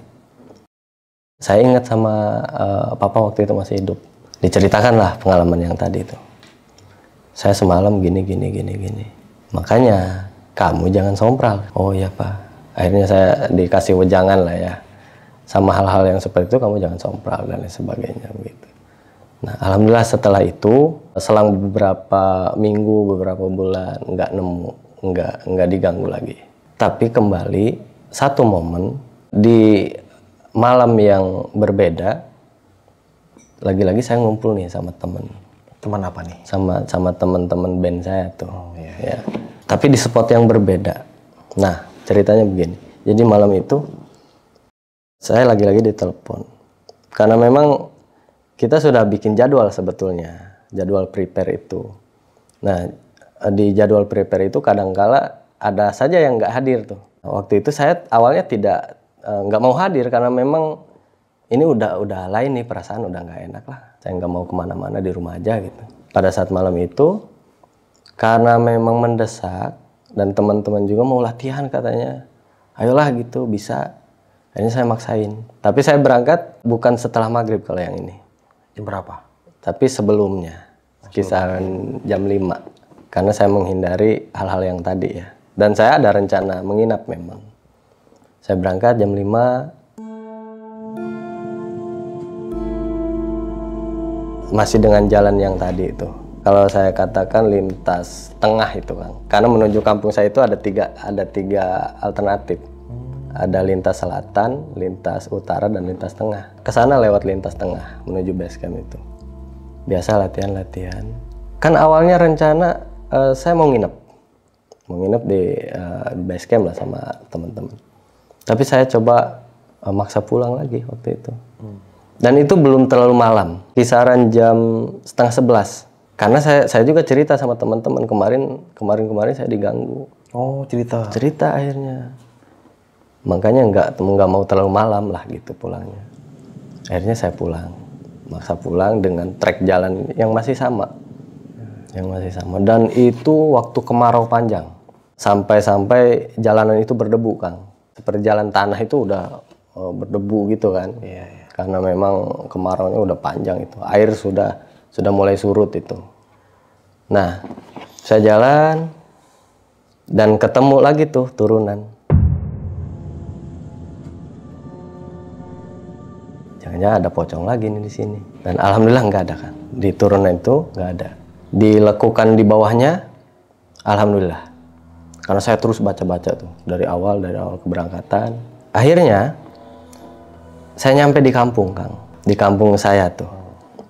S1: Saya ingat sama papa waktu itu masih hidup. Diceritakanlah pengalaman yang tadi itu. Saya semalam gini. Makanya kamu jangan sompral. Oh iya Pak. Akhirnya saya dikasih wejangan lah ya. Sama hal-hal yang seperti itu kamu jangan sompral dan lain sebagainya begitu. Nah, alhamdulillah setelah itu selang beberapa minggu, beberapa bulan nggak nemu, nggak diganggu lagi. Tapi kembali satu momen di malam yang berbeda, lagi-lagi saya ngumpul nih sama temen.
S2: Teman apa nih?
S1: Sama teman-teman band saya tuh.
S2: Oh, iya.
S1: Ya. Tapi di spot yang berbeda. Nah, ceritanya begini. Jadi malam itu saya lagi-lagi ditelepon. Karena memang kita sudah bikin jadwal sebetulnya, jadwal prepare itu. Nah, di jadwal prepare itu kadangkala ada saja yang nggak hadir tuh. Waktu itu saya awalnya nggak mau hadir karena memang ini udah lain nih, perasaan udah nggak enak lah. Saya nggak mau kemana-mana, di rumah aja gitu. Pada saat malam itu, karena memang mendesak dan teman-teman juga mau latihan katanya, ayolah gitu bisa. Akhirnya saya maksain. Tapi saya berangkat bukan setelah maghrib kalau yang ini.
S2: Jam berapa?
S1: Tapi sebelumnya, kisaran jam 5. Karena saya menghindari hal-hal yang tadi ya. Dan saya ada rencana menginap memang. Saya berangkat jam 5. Masih dengan jalan yang tadi itu. Kalau saya katakan lintas tengah itu, Kang. Karena menuju kampung saya itu ada tiga alternatif. Ada lintas selatan, lintas utara, dan lintas tengah. Kesana lewat lintas tengah menuju base camp itu. Biasa latihan. Kan awalnya rencana saya mau nginep di base camp lah sama teman-teman. Tapi saya coba maksa pulang lagi waktu itu. Dan itu belum terlalu malam, kisaran jam 10:30. Karena saya juga cerita sama teman-teman kemarin saya diganggu.
S2: Oh,
S1: Cerita akhirnya. Makanya nggak mau terlalu malam lah gitu pulangnya. Akhirnya saya pulang, maksa pulang dengan trek jalan yang masih sama. Dan itu waktu kemarau panjang. Sampai jalanan itu berdebu, Kang. Seperti jalan tanah itu udah berdebu gitu kan.
S2: Iya.
S1: Karena memang kemaraunya udah panjang itu. Air sudah mulai surut itu. Nah, saya jalan dan ketemu lagi tuh turunan. Jangan-jangan ada pocong lagi nih di sini. Dan alhamdulillah nggak ada, kan. Di turunan itu nggak ada. Dilekukan di bawahnya, alhamdulillah. Karena saya terus baca-baca tuh dari awal keberangkatan. Akhirnya saya nyampe di kampung, Kang. Di kampung saya tuh,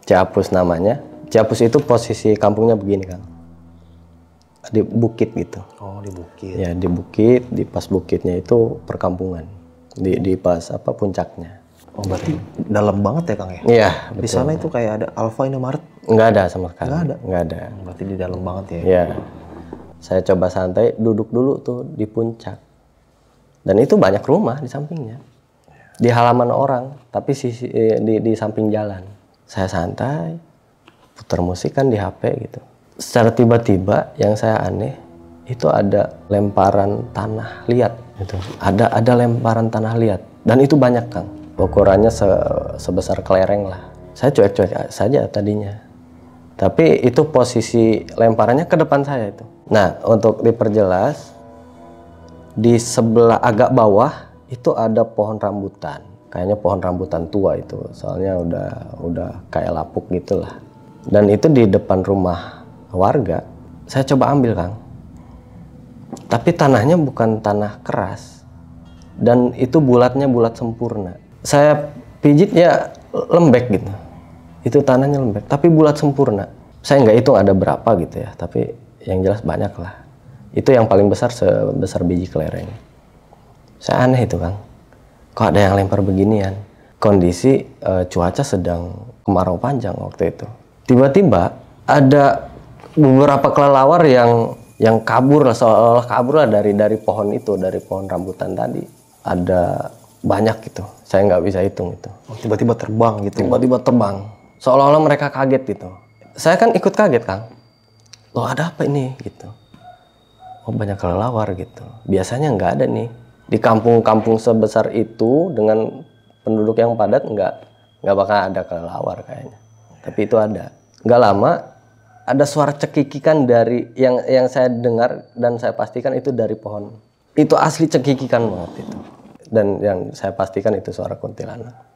S1: Ciapus namanya. Ciapus itu posisi kampungnya begini, Kang. Di bukit gitu.
S2: Oh, di bukit.
S1: Ya, di bukit, di pas bukitnya itu perkampungan. Di pas puncaknya.
S2: Oh, berarti dalam banget ya, Kang ya?
S1: Iya,
S2: Di sana itu kayak ada Alfa Indomaret?
S1: Nggak ada sama sekali.
S2: Nggak
S1: ada.
S2: Berarti di dalam banget ya?
S1: Iya. Saya coba santai, duduk dulu tuh di puncak. Dan itu banyak rumah di sampingnya. Di halaman orang, tapi di samping jalan. Saya santai, putar musik kan di HP gitu. Secara tiba-tiba yang saya aneh itu ada lemparan tanah liat gitu. Ada lemparan tanah liat dan itu banyak Kang. Ukurannya sebesar kelereng lah. Saya cuek-cuek saja tadinya. Tapi itu posisi lemparannya ke depan saya itu. Nah, untuk diperjelas, di sebelah agak bawah itu ada pohon rambutan. Kayaknya pohon rambutan tua itu. Soalnya udah kayak lapuk gitulah. Dan itu di depan rumah warga. Saya coba ambil Kang. Tapi tanahnya bukan tanah keras. Dan itu bulat sempurna. Saya pijit ya lembek gitu. Itu tanahnya lembek, tapi bulat sempurna. Saya nggak hitung ada berapa gitu ya, tapi yang jelas banyak lah. Itu yang paling besar sebesar biji kelereng. Saya aneh itu Kang, kok ada yang lempar beginian. Kondisi cuaca sedang kemarau panjang waktu itu. Tiba-tiba ada beberapa kelelawar yang kabur lah, seolah-olah kabur lah dari pohon itu, dari pohon rambutan tadi. Ada banyak gitu, saya nggak bisa hitung itu.
S2: Tiba-tiba terbang gitu.
S1: Tiba-tiba terbang. Seolah-olah mereka kaget gitu. Saya kan ikut kaget Kang. Loh ada apa ini gitu. Oh banyak kelelawar gitu. Biasanya nggak ada nih. Di kampung-kampung sebesar itu dengan penduduk yang padat nggak bakal ada kelelawar kayaknya. Tapi itu ada. Nggak lama ada suara cekikikan dari yang saya dengar dan saya pastikan itu dari pohon. Itu asli cekikikan banget itu. Dan yang saya pastikan itu suara kuntilanak.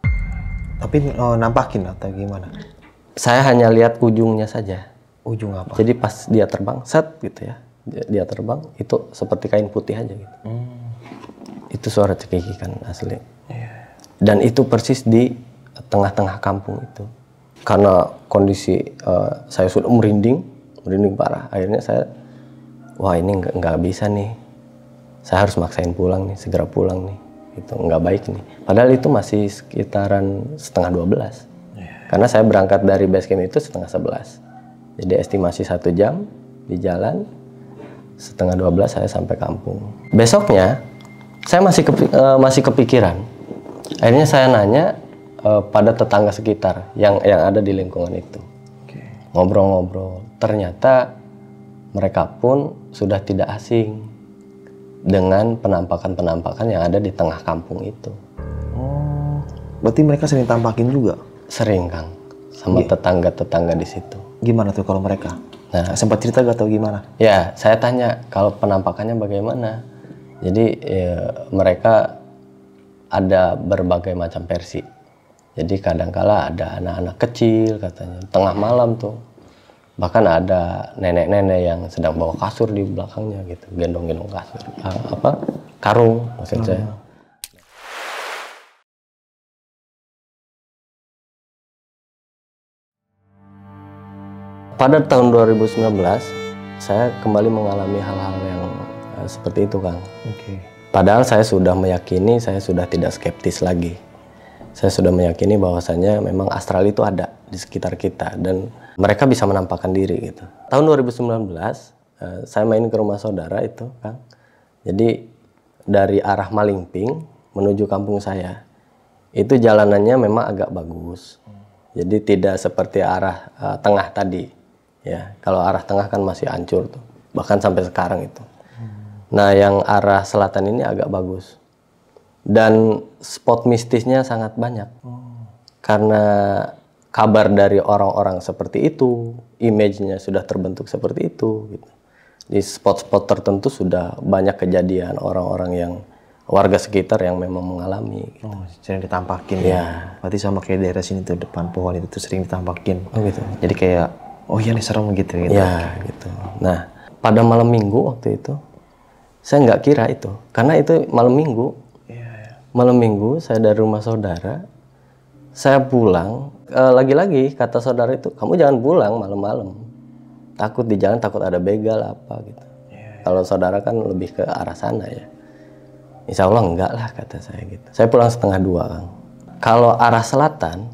S2: Tapi nampakin atau gimana?
S1: Saya hanya lihat ujungnya saja.
S2: Ujung apa?
S1: Jadi pas dia terbang, set gitu ya. Dia terbang, itu seperti kain putih aja gitu. Itu suara cekikikan asli. Dan itu persis di tengah-tengah kampung itu. Karena kondisi saya sudah merinding parah. Akhirnya saya, wah ini nggak bisa nih. Saya harus maksain pulang nih, segera pulang nih. Itu nggak baik nih. Padahal itu masih sekitaran 11:30. Karena saya berangkat dari base camp itu 10:30. Jadi estimasi 1 jam di jalan, 11:30 saya sampai kampung. Besoknya saya masih kepikiran. Akhirnya saya nanya pada tetangga sekitar yang ada di lingkungan itu. Ngobrol-ngobrol. Ternyata mereka pun sudah tidak asing dengan penampakan-penampakan yang ada di tengah kampung itu.
S2: Oh, berarti mereka sering tampakin juga?
S1: Sering Kang, sama tetangga-tetangga di situ.
S2: Gimana tuh kalau mereka?
S1: Nah,
S2: sempat cerita gak tau gimana?
S1: Ya, saya tanya kalau penampakannya bagaimana. Jadi mereka ada berbagai macam versi. Jadi kadangkala ada anak-anak kecil katanya, tengah malam tuh. Bahkan ada nenek-nenek yang sedang bawa kasur di belakangnya gitu, gendong-gendong kasur. Karung maksud saya. Pada tahun 2019, saya kembali mengalami hal-hal yang seperti itu, Kang. Padahal saya sudah meyakini, saya sudah tidak skeptis lagi. Saya sudah meyakini bahwasannya memang astral itu ada di sekitar kita dan mereka bisa menampakkan diri gitu. Tahun 2019, saya main ke rumah saudara itu, Kang. Jadi dari arah Malingping menuju kampung saya, itu jalanannya memang agak bagus. Jadi tidak seperti arah tengah tadi. Ya, kalau arah tengah kan masih hancur tuh, bahkan sampai sekarang itu. Nah, yang arah selatan ini agak bagus. Dan spot mistisnya sangat banyak. Karena kabar dari orang-orang seperti itu, image-nya sudah terbentuk seperti itu. Gitu. Di spot-spot tertentu sudah banyak kejadian orang-orang yang warga sekitar yang memang mengalami. Gitu.
S2: Oh, sering ditampakin
S1: ya.
S2: Berarti sama kayak daerah sini tuh, depan pohon itu tuh sering ditampakin.
S1: Oh gitu.
S2: Jadi kayak, oh iya nih serem gitu.
S1: Ya, gitu. Nah, pada malam minggu waktu itu, saya nggak kira itu. Karena itu malam minggu. Malam minggu saya dari rumah saudara, saya pulang, lagi-lagi kata saudara itu, kamu jangan pulang malam-malam. Takut di jalan, takut ada begal apa gitu. Kalau saudara kan lebih ke arah sana ya. Insya Allah enggak lah kata saya gitu. Saya pulang 1:30 Kang. Kalau arah selatan,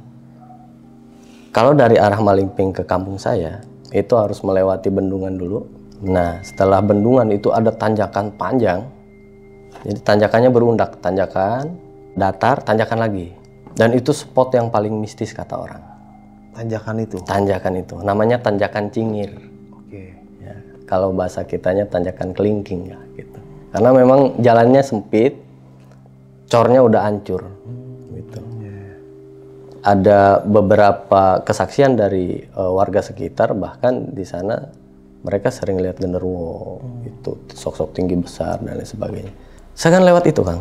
S1: kalau dari arah Malingping ke kampung saya, itu harus melewati bendungan dulu. Nah setelah bendungan itu ada tanjakan panjang. Jadi tanjakannya berundak, tanjakan, datar, tanjakan lagi. Dan itu spot yang paling mistis kata orang.
S2: Tanjakan itu.
S1: Tanjakan itu namanya tanjakan Cingir.
S2: Oke.
S1: Ya, kalau bahasa kitanya tanjakan kelingking ya gitu. Karena memang jalannya sempit, cornya udah hancur. Gitu. Ada beberapa kesaksian dari warga sekitar, bahkan di sana mereka sering lihat genderuwo, itu sok-sok tinggi besar dan lain sebagainya. Saya kan lewat itu, Kang.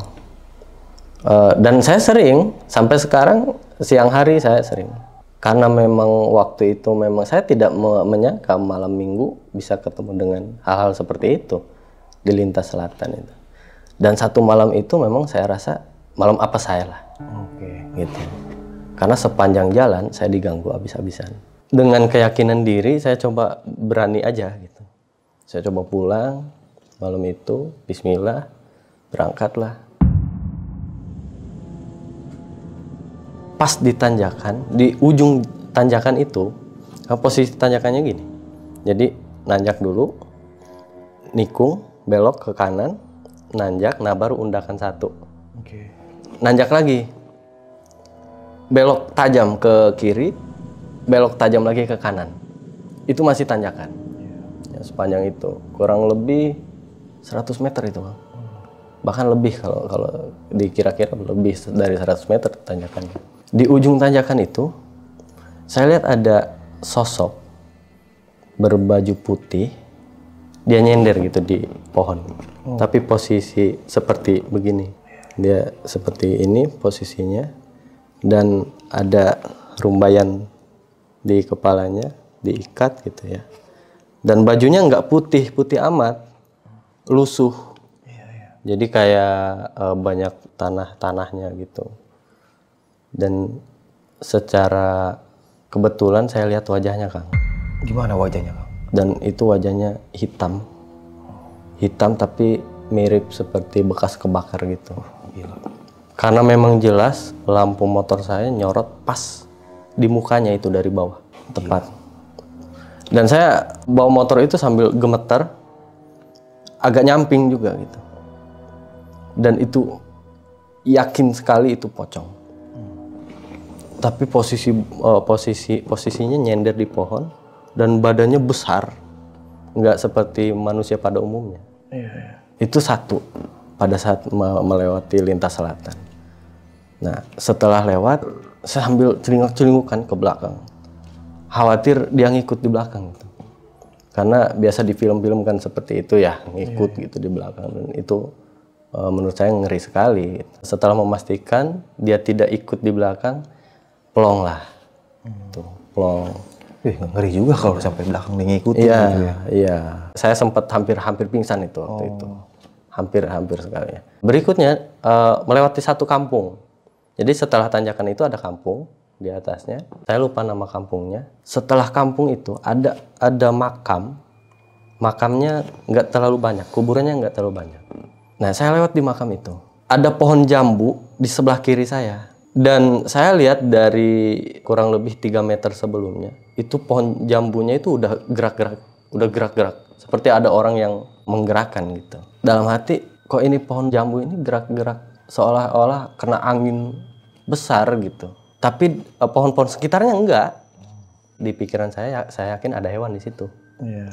S1: Dan saya sering sampai sekarang siang hari saya sering. Karena memang waktu itu memang saya tidak menyangka malam minggu bisa ketemu dengan hal-hal seperti itu di lintas selatan itu. Dan satu malam itu memang saya rasa malam apa saya lah.
S2: Oke.
S1: Gitu. Karena sepanjang jalan saya diganggu habis-habisan. Dengan keyakinan diri saya coba berani aja gitu. Saya coba pulang malam itu, bismillah, berangkatlah. Pas di tanjakan, di ujung tanjakan itu, posisi tanjakannya gini. Jadi nanjak dulu, nikung, belok ke kanan, nanjak, nah baru undakan satu.
S2: Oke.
S1: Nanjak lagi, belok tajam ke kiri, belok tajam lagi ke kanan. Itu masih tanjakan. Ya, sepanjang itu kurang lebih 100 meter itu, Bang. Bahkan lebih kalau dikira-kira lebih dari 100 meter tanjakannya. Di ujung tanjakan itu saya lihat ada sosok berbaju putih, dia nyender gitu di pohon. Tapi posisi seperti begini. Dia seperti ini posisinya. Dan ada rumbayan di kepalanya, diikat gitu ya. Dan bajunya nggak putih amat, lusuh. Jadi kayak banyak tanah-tanahnya gitu. Dan secara kebetulan saya lihat wajahnya, Kang.
S2: Gimana wajahnya, Kang?
S1: Dan itu wajahnya hitam. Hitam tapi mirip seperti bekas kebakar gitu.
S2: Gila.
S1: Karena memang jelas lampu motor saya nyorot pas di mukanya itu dari bawah, tepat. Dan saya bawa motor itu sambil gemeter, agak nyamping juga gitu. Dan itu yakin sekali itu pocong. Tapi posisinya nyender di pohon dan badannya besar, nggak seperti manusia pada umumnya. Itu satu pada saat melewati lintas selatan. Nah, setelah lewat, saya sambil celinguk-celingukan ke belakang. Khawatir dia ngikut di belakang gitu. Karena biasa di film-film kan seperti itu ya, ngikut gitu di belakang. Dan itu menurut saya ngeri sekali. Setelah memastikan dia tidak ikut di belakang, plong lah. Tuh, plong.
S2: Ngeri juga kalau sampai belakang dia ngikutin.
S1: Iya,
S2: gitu ya.
S1: iya. Saya sempat hampir pingsan itu waktu itu. Hampir sekali ya. Berikutnya melewati satu kampung. Jadi setelah tanjakan itu ada kampung di atasnya. Saya lupa nama kampungnya. Setelah kampung itu ada makam. Makamnya nggak terlalu banyak, kuburannya nggak terlalu banyak. Nah, saya lewat di makam itu. Ada pohon jambu di sebelah kiri saya. Dan saya lihat dari kurang lebih 3 meter sebelumnya, itu pohon jambunya itu udah gerak-gerak. Seperti ada orang yang menggerakkan gitu. Dalam hati, kok ini pohon jambu ini gerak-gerak seolah-olah kena angin besar gitu. Tapi pohon-pohon sekitarnya enggak. Di pikiran saya yakin ada hewan di situ.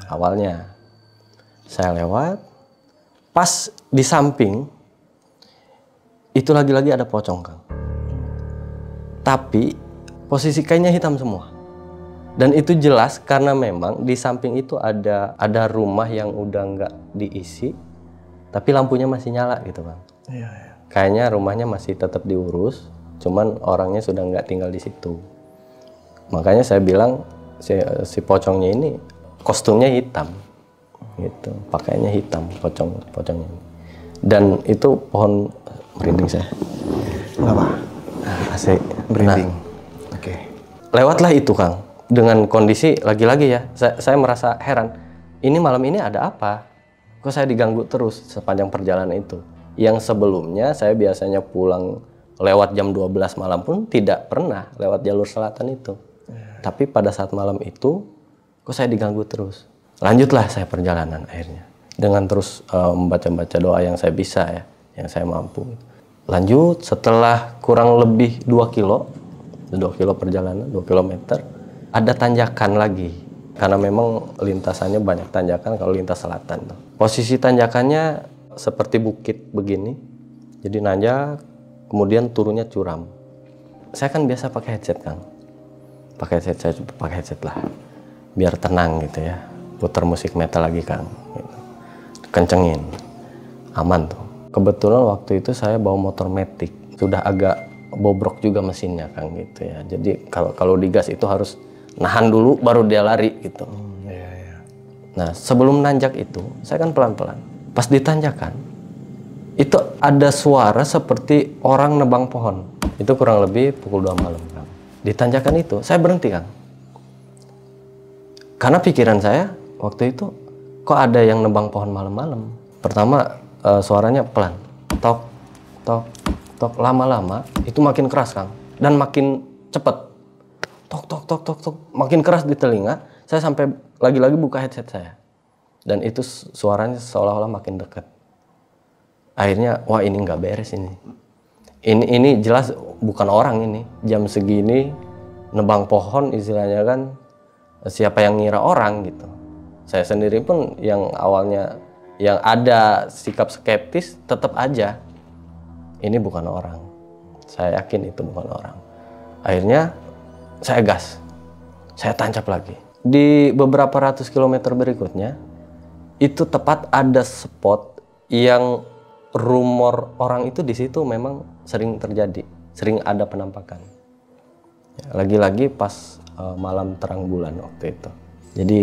S1: Awalnya saya lewat, pas di samping itu lagi-lagi ada pocong, Kang. Tapi posisi kainnya hitam semua. Dan itu jelas karena memang di samping itu ada rumah yang udah nggak diisi, tapi lampunya masih nyala gitu, Bang. Kayaknya rumahnya masih tetap diurus, cuman orangnya sudah nggak tinggal di situ. Makanya saya bilang si pocongnya ini kostumnya hitam, gitu, pakainya hitam pocongnya. Dan itu pohon merinding saya.
S2: Kenapa?
S1: Asik
S2: Merinding.
S1: Nah,
S2: Oke.
S1: lewatlah itu, Kang. Dengan kondisi lagi-lagi ya, saya merasa heran. Ini malam ini ada apa? Kok saya diganggu terus sepanjang perjalanan itu? Yang sebelumnya saya biasanya pulang lewat jam 12 malam pun tidak pernah lewat jalur selatan itu. Tapi pada saat malam itu, kok saya diganggu terus? Lanjutlah saya perjalanan akhirnya. Dengan terus membaca-baca doa yang saya bisa ya, yang saya mampu. Lanjut setelah kurang lebih 2 kilo perjalanan, 2 kilometer, ada tanjakan lagi. Karena memang lintasannya banyak tanjakan kalau lintas selatan tuh. Posisi tanjakannya seperti bukit begini. Jadi nanjak, kemudian turunnya curam. Saya kan biasa pakai headset, Kang. Pakai headset, saya pakai headset lah. Biar tenang gitu ya. Putar musik metal lagi, Kang. Gitu. Kencengin. Aman tuh. Kebetulan waktu itu saya bawa motor Matic. Sudah agak bobrok juga mesinnya, Kang, gitu ya. Jadi kalau digas itu harus nahan dulu baru dia lari gitu. Nah, sebelum nanjak itu, saya kan pelan-pelan. Pas ditanjakan, itu ada suara seperti orang nebang pohon. Itu kurang lebih pukul 2 malam, Kang. Ditanjakan itu, saya berhenti, Kang. Karena pikiran saya waktu itu, kok ada yang nebang pohon malam-malam. Pertama, suaranya pelan. Tok, tok, tok. Lama-lama, itu makin keras, Kang. Dan makin cepet. Tok, tok, tok, tok, tok. Makin keras di telinga. Saya sampai lagi-lagi buka headset saya. Dan itu suaranya seolah-olah makin dekat. Akhirnya, wah ini nggak beres ini. Ini jelas bukan orang ini. Jam segini, nebang pohon istilahnya kan, siapa yang ngira orang gitu. Saya sendiri pun yang awalnya, yang ada sikap skeptis, tetap aja. Ini bukan orang. Saya yakin itu bukan orang. Akhirnya, saya gas. Saya tancap lagi. Di beberapa ratus kilometer berikutnya, itu tepat ada spot yang rumor orang itu di situ memang sering terjadi, sering ada penampakan. Lagi-lagi pas malam terang bulan waktu itu. Jadi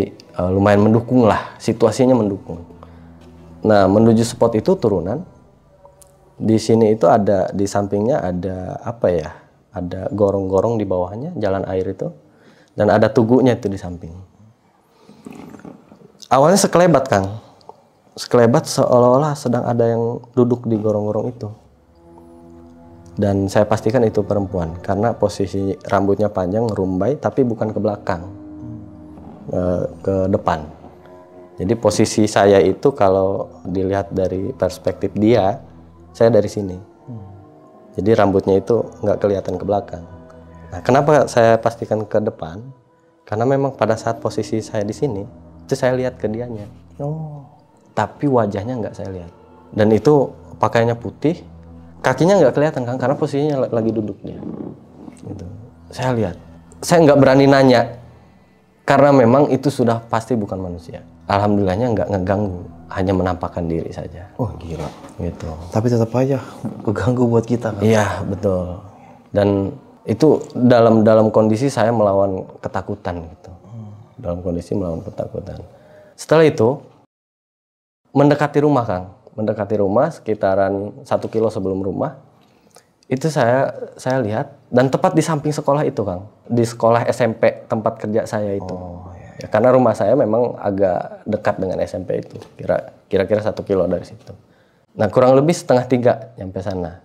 S1: lumayan mendukung lah, situasinya mendukung. Nah, menuju spot itu turunan. Di sini itu ada, di sampingnya ada apa ya? Ada gorong-gorong di bawahnya, jalan air itu. Dan ada tugunya itu di samping. Awalnya sekelebat, Kang. Sekelebat seolah-olah sedang ada yang duduk di gorong-gorong itu. Dan saya pastikan itu perempuan. Karena posisi rambutnya panjang, rumbai, tapi bukan ke belakang. Ke depan. Jadi posisi saya itu kalau dilihat dari perspektif dia, saya dari sini. Jadi rambutnya itu nggak kelihatan ke belakang. Nah, kenapa saya pastikan ke depan? Karena memang pada saat posisi saya di sini, itu saya lihat ke dianya. Tapi wajahnya nggak saya lihat. Dan itu pakaiannya putih, kakinya nggak kelihatan, Kang, karena posisinya lagi duduk dia. Gitu. Saya lihat. Saya nggak berani nanya, karena memang itu sudah pasti bukan manusia. Alhamdulillahnya nggak ngeganggu, hanya menampakkan diri saja.
S2: Oh gila.
S1: Gitu.
S2: Tapi tetap aja keganggu buat kita, kan?
S1: Iya, betul. Dan itu dalam kondisi saya melawan ketakutan gitu. Dalam kondisi melawan ketakutan. Setelah itu mendekati rumah, Kang. Mendekati rumah sekitaran 1 kilo sebelum rumah. Itu saya lihat dan tepat di samping sekolah itu, Kang. Di sekolah SMP tempat kerja saya itu. Ya, karena rumah saya memang agak dekat dengan SMP itu. Kira-kira 1 kilo dari situ. Nah, kurang lebih 2:30 nyampe sana.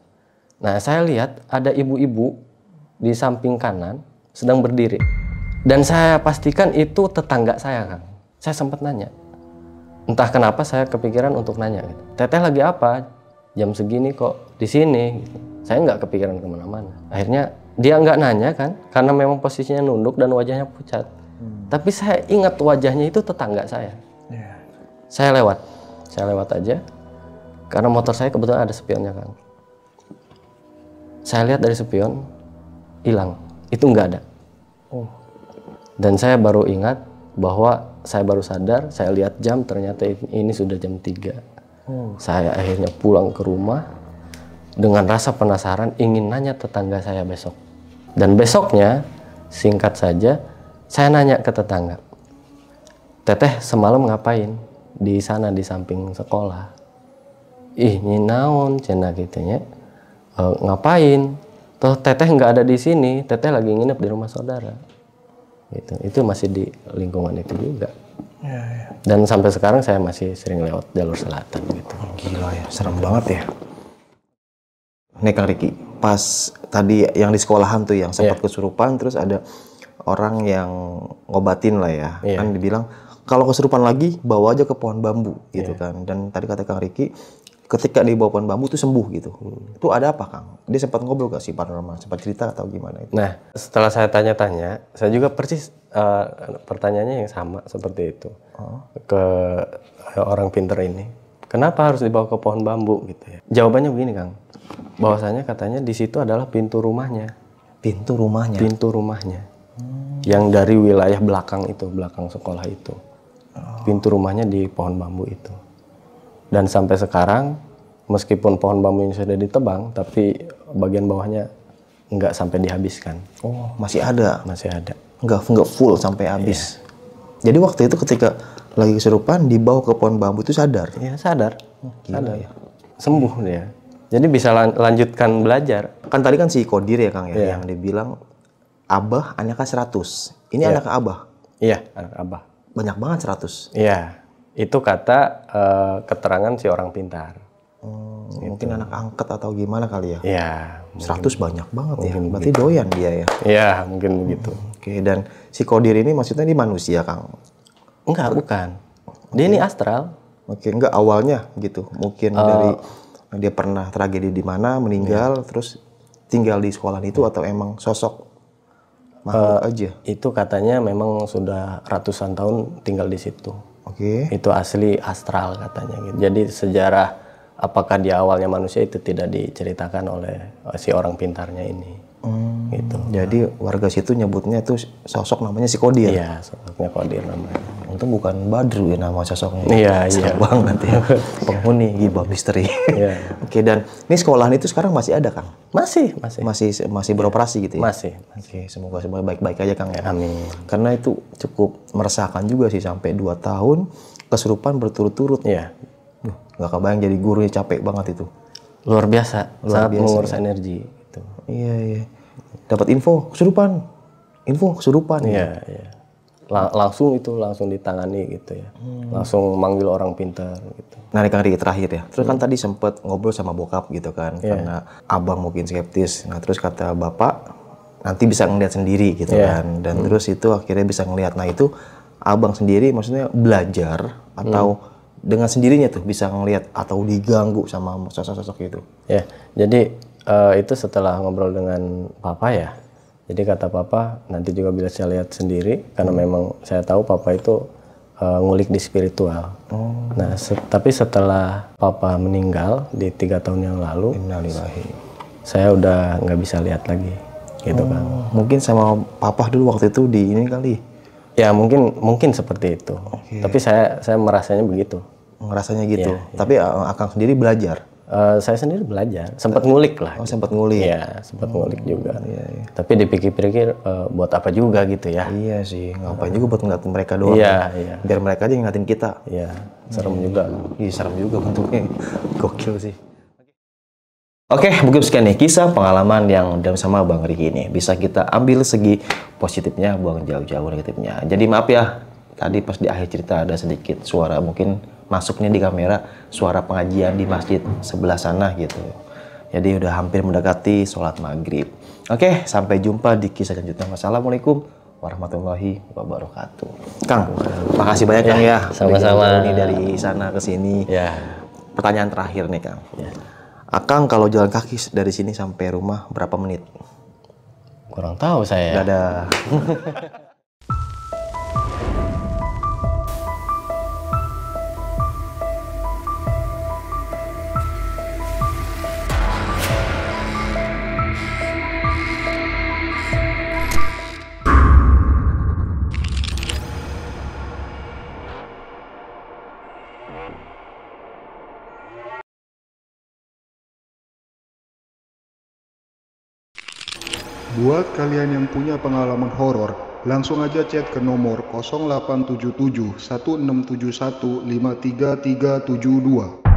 S1: Nah, saya lihat ada ibu-ibu di samping kanan sedang berdiri. Dan saya pastikan itu tetangga saya, Kang. Saya sempat nanya. Entah kenapa saya kepikiran untuk nanya gitu. Teteh lagi apa? Jam segini kok di sini gitu. Saya nggak kepikiran kemana-mana. Akhirnya dia nggak nanya, kan, karena memang posisinya nunduk dan wajahnya pucat. Tapi saya ingat wajahnya itu tetangga saya. Saya lewat aja. Karena motor saya kebetulan ada spionnya, Kang. Saya lihat dari spion, hilang. Itu nggak ada. Dan saya baru ingat bahwa saya baru sadar, saya lihat jam, ternyata ini sudah jam 3. Saya akhirnya pulang ke rumah dengan rasa penasaran, ingin nanya tetangga saya besok. Dan besoknya, singkat saja, saya nanya ke tetangga, Teteh semalam ngapain di sana di samping sekolah? Ih, nyinaon cina gitunya. Ngapain? Toh Teteh nggak ada di sini, Teteh lagi nginep di rumah saudara. Gitu. Itu masih di lingkungan itu juga. Dan sampai sekarang saya masih sering lewat jalur selatan gitu.
S2: Gila ya, serem banget ya. Nih Kang Riki, pas tadi yang di sekolahan tuh yang sempat kesurupan, terus ada orang yang ngobatin lah ya, kan dibilang kalau kesurupan lagi bawa aja ke pohon bambu gitu kan. Dan tadi kata Kang Riki, ketika di bawah pohon bambu tuh sembuh gitu. Itu ada apa Kang? Dia sempat ngobrol gak sih paranormal? Sempat cerita atau gimana itu?
S1: Nah, setelah saya tanya-tanya, saya juga persis pertanyaannya yang sama seperti itu ke orang pinter ini. Kenapa harus dibawa ke pohon bambu gitu ya? Jawabannya begini Kang, bahwasanya katanya di situ adalah pintu rumahnya.
S2: Pintu rumahnya?
S1: Pintu rumahnya. Yang dari wilayah belakang itu, belakang sekolah itu. Pintu rumahnya di pohon bambu itu. Dan sampai sekarang, meskipun pohon bambu ini sudah ditebang, tapi bagian bawahnya nggak sampai dihabiskan.
S2: Oh, masih ada?
S1: Masih ada.
S2: Nggak full sampai habis? Jadi waktu itu ketika lagi kesurupan, dibawa ke pohon bambu itu sadar?
S1: Iya, sadar.
S2: Sadar ya?
S1: Sembuh dia. Jadi bisa lanjutkan belajar.
S2: Kan tadi kan si Kodir ya Kang ya, yang dibilang Abah anaknya 100. Ini anak Abah?
S1: Iya, anak Abah.
S2: Banyak banget 100?
S1: Iya. Itu kata keterangan si orang pintar.
S2: Mungkin anak angkat atau gimana kali ya?
S1: Iya.
S2: 100 banyak banget ya. Berarti doyan dia ya?
S1: Iya, mungkin begitu.
S2: Oke, dan si Kodir ini maksudnya di manusia Kang?
S1: Enggak, bukan. Dia ini astral.
S2: Oke, enggak awalnya gitu. Mungkin dari dia pernah tragedi di mana, meninggal, terus tinggal di sekolah itu atau emang sosok makhluk aja?
S1: Itu katanya memang sudah ratusan tahun tinggal di situ.
S2: Oke.
S1: Itu asli astral katanya gitu. Jadi sejarah apakah dia awalnya manusia itu tidak diceritakan oleh si orang pintarnya ini. Gitu.
S2: Jadi warga situ nyebutnya tuh sosok namanya si Kodir.
S1: Iya, sosoknya Kodir namanya.
S2: Untung bukan Badru ya nama sosoknya.
S1: Iya,
S2: Serem banget ya. Penghuni Gibah Misteri.
S1: Iya.
S2: Oke, dan ini sekolahan itu sekarang masih ada Kang?
S1: Masih.
S2: Masih beroperasi gitu ya?
S1: Masih.
S2: Oke, semoga baik-baik aja Kang ya.
S1: Amin.
S2: Karena itu cukup meresahkan juga sih sampai 2 tahun kesurupan berturut-turut.
S1: Iya.
S2: Nggak kebayang jadi gurunya capek banget itu.
S1: Luar biasa. Sangat
S2: biasa,
S1: menguras energi gitu.
S2: Iya. Dapat info kesurupan.
S1: Iya. Langsung ditangani gitu ya. Langsung manggil orang pintar gitu.
S2: Nah, Kang Ri, terakhir ya. Terus kan tadi sempet ngobrol sama bokap gitu kan. Karena abang mungkin skeptis. Nah, terus kata bapak nanti bisa ngeliat sendiri gitu kan. Dan terus itu akhirnya bisa ngeliat. Nah, itu abang sendiri maksudnya belajar atau dengan sendirinya tuh bisa ngeliat atau diganggu sama sosok-sosok itu?
S1: Ya, jadi itu setelah ngobrol dengan papa ya. Jadi kata papa nanti juga bisa saya lihat sendiri karena memang saya tahu papa itu ngulik di spiritual. Nah, tapi setelah papa meninggal di 3 tahun yang lalu,
S2: Innalillahi.
S1: saya udah nggak bisa lihat lagi, gitu kan.
S2: Mungkin sama papa dulu waktu itu di ini kali.
S1: Ya mungkin seperti itu. Tapi saya merasanya begitu.
S2: Ngerasanya gitu. Tapi Akang sendiri belajar.
S1: Saya sendiri belajar, sempat ngulik lah.
S2: Oh, sempat ngulik.
S1: Iya, sempat ngulik juga. Tapi dipikir-pikir buat apa juga gitu ya.
S2: Iya sih, ngapain juga buat ngeliatin mereka doang.
S1: Iya.
S2: Biar mereka aja yang ngeliatin kita.
S1: Iya, serem juga.
S2: Iya, serem juga bentuknya. Gokil sih. Oke, mungkin sekian nih kisah pengalaman yang udah sama Bang Riki ini. Bisa kita ambil segi positifnya, buang jauh-jauh negatifnya. Jadi maaf ya, tadi pas di akhir cerita ada sedikit suara mungkin masuknya di kamera suara pengajian di masjid sebelah sana gitu. Jadi udah hampir mendekati sholat maghrib. Oke, sampai jumpa di kisah selanjutnya. Wassalamualaikum warahmatullahi wabarakatuh. Kang, makasih banyak Kang ya.
S1: Sama-sama.
S2: Ini dari sana ke sini.
S1: Ya.
S2: Pertanyaan terakhir nih Kang. Akang kalau jalan kaki dari sini sampai rumah berapa menit?
S1: Kurang tahu saya.
S2: Dadah.
S3: Buat kalian yang punya pengalaman horor, langsung aja chat ke nomor 0877 1671 53372.